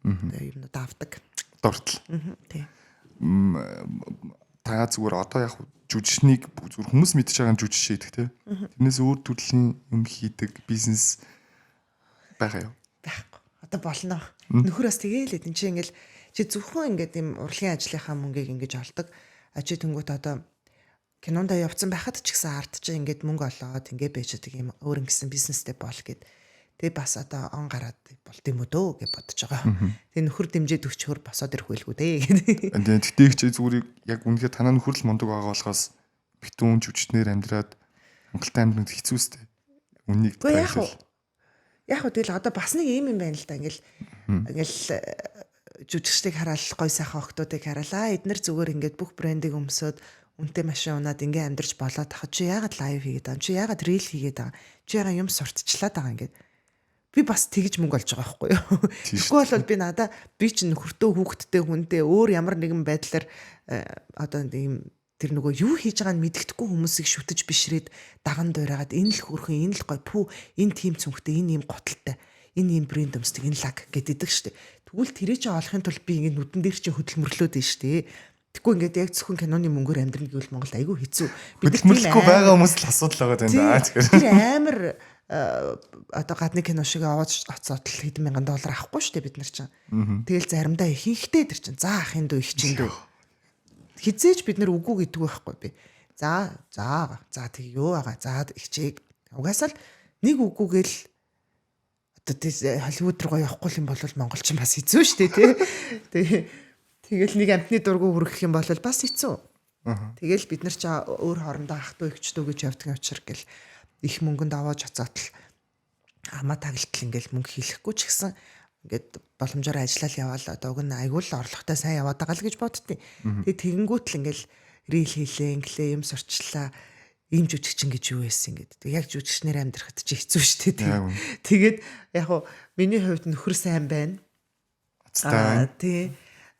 юмнууд авдаг. Дуртал. Тийм. Та зүгээр одоо яг жүжигчнийг зүгээр хүмүүс мэдчихэж байгаа жүжигч шийдэх тий. Тэрнээс өөр төрлийн юм хийдэг бизнес байгаа юу? Байхгүй. Одоо болно. Нөхөрөөс тэгээл энэ чинь ингээл чи зөвхөн ингээд юм урлагийн ажлынхаа мөнгийг ингэж олдог. Чи тэнгуут одоо кинонд явцсан байхад ч гэсэн ард чинь ингээд мөнгө олоод ингээд байж байгаа юм өөр ингэсэн бизнестэй бол гэд. Тэгээ бас одоо он гараад болд юм уу дөө гэж бодож байгаа. Тэгээ нөхөр дэмжээд өчгөр босоод ирэх байлгүй дээ гэдэг. Тэгтээ чи зүгээр яг үнэхээр танаа нөхөр л мундаг байгаа болохоос битүүн жүжигчнэр амьдраад Монголтай амьдрах хэцүүстэй. Үнийг тайлбар. Яг хөө тэгэл одоо бас нэг юм байна л да. Ингээл жүжигчдийг хараад гой сайхан охтуудыг хараалаа. Эднэр зүгээр ингээд бүх брендийг өмсөд үнэтэй машин унаад ингээм амьдарч болоод тахад чи яагаад лайв хийгээд байгаа? Чи яагаад рил хийгээд байгаа? Чи яагаад юм сурталчлаад байгаа ингээд. Би бас тэгж мөнгө олж байгаа байхгүй юу. Тэгвэл бол би чинь нөхөртөө хүүхэдтэй хүнтэй өөр ямар нэгэн байдлаар одоо ийм тэр нөгөө юу хийж байгааг нь мэддэхгүй хүмүүсийг шүтэж бишрээд даган дуурайгаад энэ л хөрхөн энэ л гоё пүү энэ тим цүнхтэй энэ ийм готалтай энэ ийм брэнд өмсдөг энэ лаг гэдэг штеп. Тэгвэл тэрээ чи олохын тулд би ингэ нүдэн дээр чи хөдөлмөрлөөд нь штеп. Тэгэхгүй ингээд яг зөвхөн киноны мөнгөөр амьдрна гэвэл Монгол айгүй хэцүү. Хөдөлмөрлөхгүй байгаа хүмүүс л асуудал байгаа юм да. Тэр амар одоо гадны кино шиг аваад оцоод хэдэн мянган доллар авахгүй шүү дээ бид нар чинь. Тэгэл заримдаа ихэнхдээ тэр чинь за ахын дүү их чинь дүү. Хизээж бид нар үгүй гэдэг байхгүй би. За тэг юу байгаа. За ихчээг. Угаасаа л нэг үгүйгээл одоо тий Холливуд руу явахгүй юм бол монголчин бас хэцүү шүү дээ тий. Тэгэл нэг амтны дургу хүргэх юм бол бас хэцүү. Тэгэл бид нар ч өөр хоорондоо ах トゥ эгч トゥ гэж явдаг авчир гэл их мөнгөнд аваад оцоотл хамаа таглалтал ингээл мөнгө хийхгүй ч гэсэн ингээд боломжоор ажиллал яваал одоо уг нь айгуул орлоготой сайн яваад байгаа л гэж боддتي. Тэгээ тэгэнгүүт л ингээл рил хийлээ инглээ юм сурчлаа ийм жүжигчин гэж юу байсан ингээд. Тэг яг жүжигчнэр амьдрахад чи хэцүү шүү дээ. Тэгээд яг хуу миний хувьд нөхөр сайн байна. Тий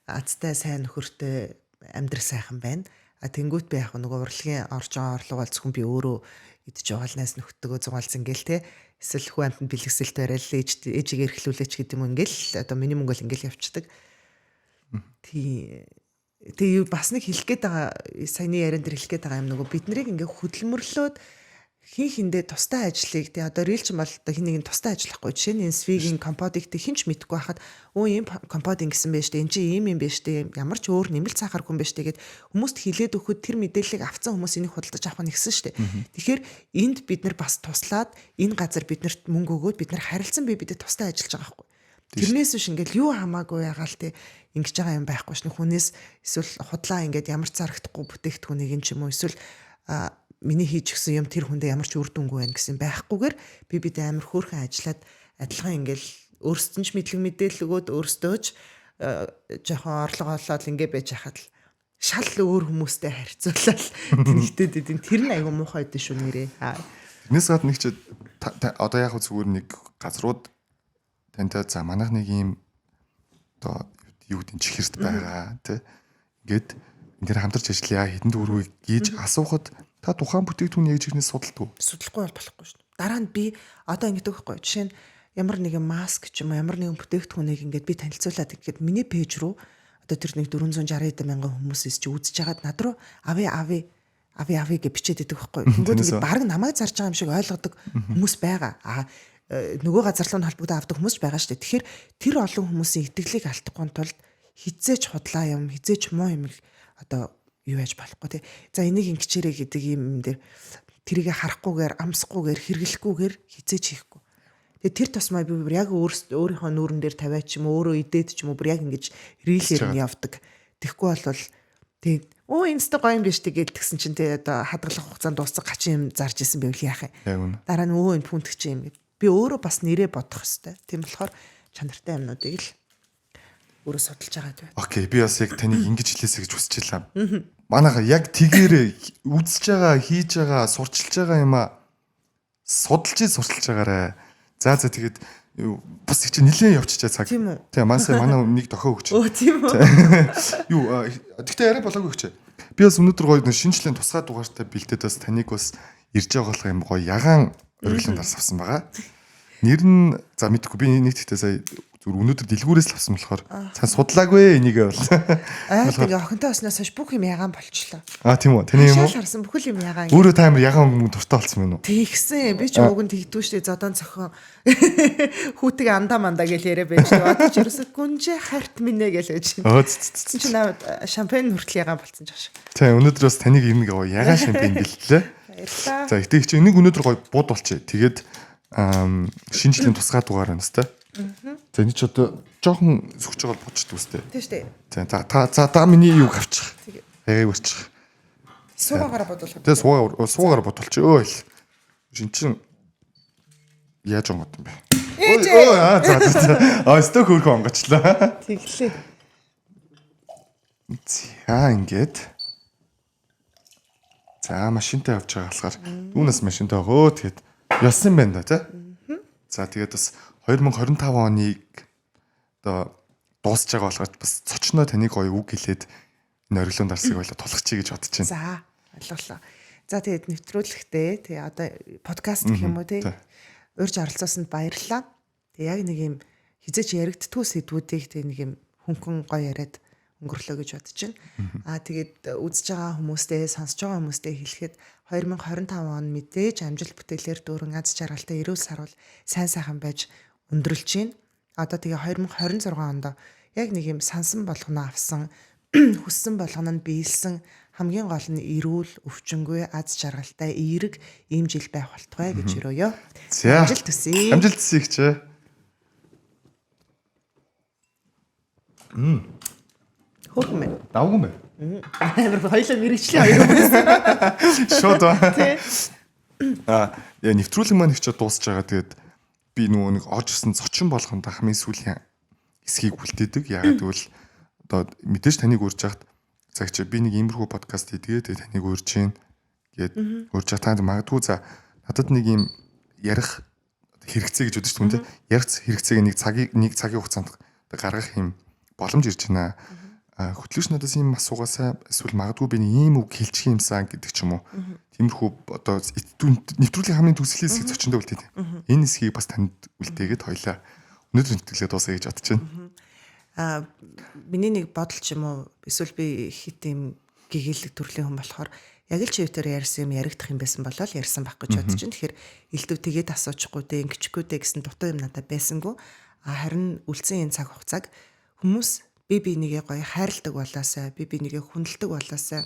азтай сайн нөхөртэй амьдрах сайхан байна. Тэнгүүт би яг нөгөө урлагийн орж байгаа орлого бол зөвхөн би өөрөө идэж яваалнаас нөхдөдгөө зугаалсан гээл те. Эсвэл хүү амтнд бэлгэсэлт барайл ээжигээ эрхлүүлээч гэдэг юм ингээл одоо миний мөнгө л ингээл явцдаг. Тэгээ бас нэг хэлэх гээд байгаа саяны яриан дээр хэлэх гээд байгаа юм нөгөө бид нарыг ингээ хөдөлмөрлөөд хин хиндээ тустай ажлыг тий одоо рилч бол одоо хин нэг нь тустай ажиллахгүй жишээ нь свигийн комподикт хинч мэдгүй хахад ийм компод ингэсэн байж тээ эн чи ийм юм байж тээ ямар ч өөр нэмэлт цаахаар хүн байж тээ гэд хүмүүст хилээд өгөхөд тэр мэдээллийг авцсан хүмүүс энийг худалдаж авах нь ихсэн штэ. Тэгэхээр энд бид нар бас туслаад энэ газар биднэрт мөнгө өгөөд бид нар харилцан бидэд тустай ажиллаж байгаа байхгүй. Тэрнээс биш ингээл юу хамаагүй ягаал тээ ингэж байгаа юм байхгүй ш. Хүнээс эсвэл худлаа ингээд ямар ч зарагдахгүй бүтээгдэхүүнийг юм ч юм уу эсвэл миний хийж гисэн юм тэр хүндээ ямар ч үр дүнгүй байна гэсэн байхгүйгээр би бид амар хөөрхөн ажиллаад адилхан ингээл өөрсдөө ч мэдлэг мэдээлэл өгөөд өөрсдөө ч жоохон орлого олоод ингээ байж хахад л шал өөр хүмүүстэй харьцуулаад тэнхтэй дээ тэр нь айгу муухай дээ шүү нэрээ. Тэрнээс гадна нэг ч одоо яг зүгээр нэг газрууд тантай за манайх нэг юм одоо юу гэдэг чихэрт байгаа тий. Ингээд энэ дээр хамтарч ажиллая хэдэн төгрөгийг гээж асуухад та тухайн бүтээгдэхүүн яг жигнээс судалдаг. Судалахгүй бол болохгүй шүү дээ. Дараа нь би одоо ингэдэг байхгүй. Жишээ нь ямар нэгэн маск ч юм уу ямар нэгэн бүтээгдэхүүнийг ингээд би танилцуулаад ингээд миний пэйж рүү одоо тэр нэг 460 мянган хүмүүсээс чи үзэж хагаад над руу ави гэж бичээд идэг байхгүй. Тэнгүүд ингээд баг намайг зарж байгаа юм шиг ойлгодог хүмүүс байгаа. Нөгөө газар руу холбогдоод авдаг хүмүүс ч байгаа шүү дээ. Тэгэхээр тэр олон хүмүүсийн итгэлийг алдахгүй тулд хизээч худлаа юм хизээч муу юм одоо юу яаж болохгүй тий. За энийг ингэчээрэй гэдэг юм дээр тэрийг харахгүйгээр амсахгүйгээр хэрэглэхгүйгээр хизээч хийхгүй. Тэгээ тэр тусмаа би яг өөрийнхөө нүүрэн дээр тавиач ч юм өөрөө идээд ч юм уу бүр яг ингэж рилээр нь явдаг. Тэгэхгүй бол тий инста гоё юм биш тий гэдгсэн чинь тий одоо хадгалах хугацаанд дуусах гачин юм зарж исэн байвал яах юм. Дараа нь энэ пүнтгч юм гэд. Би өөрөө бас нэрээ бодох хэвээр. Тийм болохоор чанартай юмнуудыг л өөрөө судалж байгаа гэдэг. Окей, би бас яг таныг ингэж хэлээсэй гэж хүсэж байлаа. Манайха яг тэгээрээ үзэж байгаа, хийж байгаа, сурчилж байгаа юм а судалж байгаарэ. За тэгээд бас их чи нилээн явчихчаа цаг. Тийм манай нэг дохоо өгч. Тийм үү. Юу тэгтээ яриа болоогүй өгч. Би бас өнөөдөр гоё шинжлэлийн тусгай дугаартай бэлдээд бас таныг бас ирж байгаа болох юм гоё ягаан өргөлөнд дарс авсан байгаа. Нэр нь за мэдгүй би нэг тэгтээ сая зүгээр өнөөдөр дэлгүүрээс л авсан болохоор цаа судлаагүй энийгээ бол. Тэгээ охинтой оснаас хойш бүх юм ягаан болчихлоо. Тийм үү? Тэний юм уу? Харсан бүхэл юм ягаан. Өөрөө та амар ягаан мөнгө дуртай болсон юм уу? Тэгсэн. Би ч уг нь тэгдүү штэ зодон цохон хүүтэг андаа мандаа гэж яриа байж байгаа. Одоо ч ерөөсө гүнжээ харт минь гэж байж байна. Чи навд шампань хүртэл ягаан болцсон ч ааш. Өнөөдөр бас таныг юм гоё ягаан шампань бэлтлээ. Баярлалаа. За ихтэй чи энийг өнөөдөр гоё бууд болчих. Тэгээд шинжлэлийн тусгай дугаар байна сте. За энэ ч одоо жоохон сүгч байгаа бодчих үстэй. Тийм шүү дээ. За та миний юу авчих. Яг үрчих. Суугаараа бодуулах. Тэгээ суугаар бодуулчих. Өө. Шин чин яаж онгод юм бэ? За. Сток хөрхөн онгочлаа. Тэглээ. За ингээд. За машинтай явж байгаа болохоор түүнээс машинтай өгөө тэгэд явсан байна да тий. За тэгээд бас 2025 оныг одоо дуусч байгаа болохоор бас цочноо таныг гоё үг хэлээд энэ оргилуун дарсыг болоо тулгачий гэж бодож байна. За ойлголоо. За тэгээд нэвтрүүлэхдээ тэгээ одоо подкаст гэх юм уу тий. Урьж оролцоосонд баярлалаа. Тэгээ яг нэг юм хизээч яригдтгүй сэдвүүдийг тэгээ нэг юм хөнгөн гоё яриад өнгөрлөө гэж бодож байна. Тэгээд үзэж байгаа хүмүүстээ, сонсож байгаа хүмүүстээ хэлэхэд 2025 он мэдээж амжилт бүтээлээр дүүрэн аз жаргалтай эрүүл сарвал сайн сайхан байж өндөрлж байна. Одоо тэгээ 2026 онд яг нэг юм сансан болгоно авсан, хүссэн болгоно нь биелсэн, хамгийн гол нь эрүүл, өвчнгүй, аз жаргалтай, эерэг ийм жил байх болтугай гэж өрөөё. За. Амжилт төсөй. Амжилт төсөй гэж. Хөөрхөн байна. Давгүй мэ. Амар хоёлаа мэрэгчлээ хоёр хүмүүс. Шууд ба. Тий. Яа нэвтрүүлэг маань их ч дуусж байгаа. Тэгээд би нөгөө нэг орж ирсэн зочин болгонд хамгийн сүүлийн хэсгийг үлдээдэг. Яагаад гэвэл одоо мэдээж таныг урьж яхад цагч би нэг иймэрхүү подкаст хийдгээ тэгээд таныг урьж гин гээд урьж танд магадгүй за надад нэг юм ярих хэрэгцээ гэж бодож түндэ ярих хэрэгцээг нэг цагийн хугацаанд гаргах юм боломж ирж байна. Хөтлөгч надаас ийм асуугаасаа эсвэл магадгүй би нэг ийм үг хэлчих юмсан гэдэг ч юм уу. Тиймэрхүү одоо нэвтрүүлгийн хамгийн төгсгөлийн хэсэг зочиндөө үлдээд. Энэ хэсгийг бас танд үлдээгээд хоёлаа өнөөдөр нэвтрүүлгээ дуусгая гэж бодож байна. Миний нэг бодол ч юм уу эсвэл би хит юм гэгээлэг төрлийн хүн болохоор яг л чивтер ярьсан юм яригдах юм байсан болол ярьсан байх гэж бодож байна. Тэгэхээр элдв тэгээд асуучихгүй дээ, ингэчгүй дээ гэсэн дутуу юм надад байсангүй. Харин үлдсэн энэ цаг хугацааг хүмүүс би нэгээ гоё хайрладаг болоосай, би нэгээ хүндэлдэг болоосай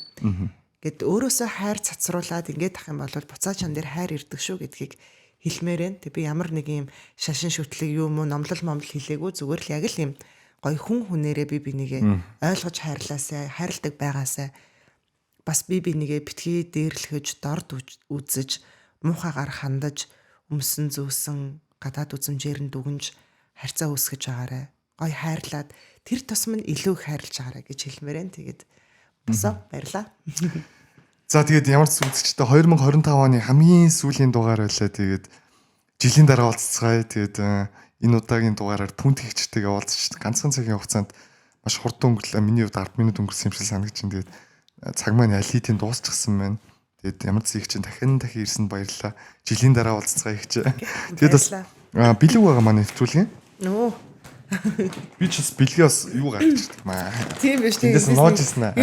гэд өөрөөсөө хайр цацруулаад ингээд ах юм бол буцаа чан дээр хайр ирдэг шүү гэдгийг хэлмээр байна. Тэг би ямар нэг юм шашин шүтлэг юм уу номлол хэлээгүй зүгээр л яг л юм гоё хүн хүнээрээ би нэгээ ойлгож хайрлаасай, хайрладаг байгаасай. Бас би нэгээ битгий дээрлэхэж, дорд үзэж, муухайгаар хандаж, өмсөн зөөсөн гадаад үзмжээр нь дүгнж харьцаа үүсгэж байгаарай. Гоё хайрлаад тэр тусам нь илүү хайрлаж байгаарай гэж хэлмээр байна. Тэгээд босоо баярлаа. За тэгээд ямар ч үзэгчтэй 2025 оны хамгийн сүүлийн дугаар байлаа. Тэгээд жилийн дараа уулзцгаая. Тэгээд энэ удаагийн дугаараар түнт хийгчтэйгээ уулзч ганцхан цагийн хугацаанд маш хурдан өнгөрлөө. Миний хувьд 10 минут өнгөрсөн юм шиг санагдаж байна. Тэгээд цаг маань аль хэдийн дуусчихсан байна. Тэгээд ямар ч их чинь дахин ирсэнд баярлалаа. Жилийн дараа уулзцгаая гэж. Тэгээд бас бэлэг байгаа маань нэвтрүүлгийн. Нөө. Би ч бас бэлгээс юу гаргачихдаг маа. Тийм биш тийм. Эндээс ноожсэн аа.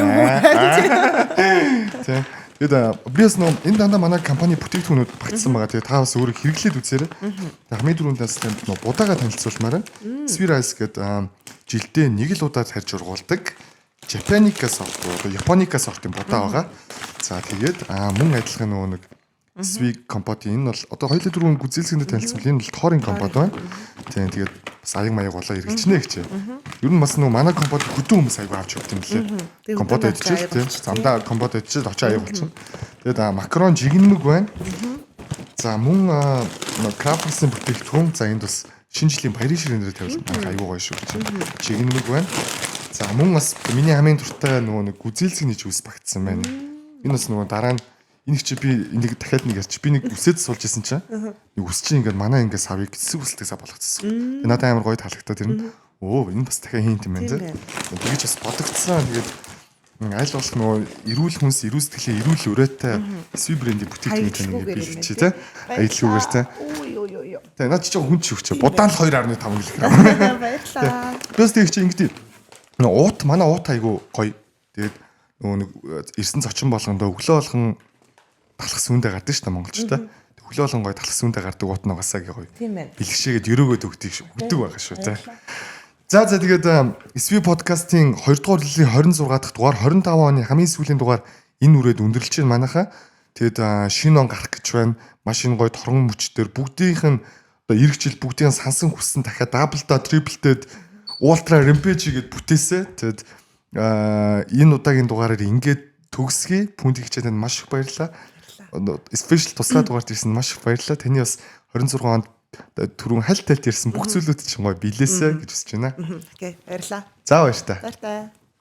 Тийм. Тэгээд би бас энэ дандаа манай компани бүтээгдэхүүнүүд багтсан байгаа. Тэгээд та бас өөрөө хэрэглээд үзээрэй. Хамгийн дөрөвдөөс танд будаага танилцуулмаар байна. Spherize гэдэг жилдээ нэг л удаа тарж ургуулдаг Japanica софт одоо Japonica софтын будаа байгаа. За тэгээд мөн адилхан нөгөө нэг Sweet компот энэ бол одоо хоёулаа дөрвөн гүзээлсгэндээ танилцсан. Энэ бол тоорын компот байна. Тийм тэгээд бас аяг маяг болоо эргэлжнэ гэж. Ер нь бас нөгөө манай компот хөдөө хүмүүс аяг авч явт юм лээ. Компот идчихэл тийм замдаа компот идчихэл очоо аяг болчихно. Тэгээд макарон жигнэмэг байна. За мөн крафтсын бүтээгдэхүүн за энд бас шинэ жилийн баярын ширээнээр тавьсан аяг гоё шүү гэж. Жигнэмэг байна. За мөн бас миний хамгийн дуртай нөгөө нэг гүзээлсгний жуус багтсан байна. Энэ бас нөгөө дараа нь энийг чи би энийг дахиад нэг ярьч би нэг үсээд суулж исэн чинь нэг үс чинь ингээд манай ингээд савыг эсэг үсэлтэй сав болгоцсон. Надад амар гоё таалагдаад тэр нь энэ бас дахиад хийн юм байна те. Тэгэж бас бодогдсон. Тэгээд аль болох нөгөө эрүүл хүнс эрүүл сэтгэлийн эрүүл өрөөтэй SB брендийн бүтээгдэхүүн ингээд бэлгчээ те. Аялалгүйгээр те. Тэгээ наад чи хүн ч өгч будаан л 2.5 кг. Баярлалаа. Плюс тэг чи ингээд уут манай уут айгу гоё. Тэгээд нөгөө нэг ирсэн зочин болгондоо өглөө болгон талах сүүндээ гардаг шүү дээ монголчуудаа. Өглөө болгон гоё талах сүүндээ гардаг уут нугасаа гоё. Тийм байна. Бэлгшээгээд өрөөгөөд өгдөг байгаа шүү те. За тэгээд SB подкастын 2 дугаар жилийн 26 дахь дугаар 25 оны хамгийн сүүлийн дугаар энэ үрээд өндөрлж байна манайхаа. Тэгээд шинэ он гарах гэж байна. Машин гоё торгон мөчтөр бүгдийнх нь одоо эх жил бүгдийн сансан хүссэн дахиад даблда триплтэд ультра ремпэж гээд бүтээсэ. Тэгээд энэ удаагийн дугаараар ингээд төгсгий. Пүнт хичээдэнд маш их баярлалаа. Спешиал туслаад дугаард ирсэн маш их баярлалаа. Таны бас 26 онд түрүүн хальт тайлт ирсэн бүх зүйлүүд чинь гоё билээсэ гэж хүсэж байна. Окей, баярлалаа. За баяр та. Баяр та.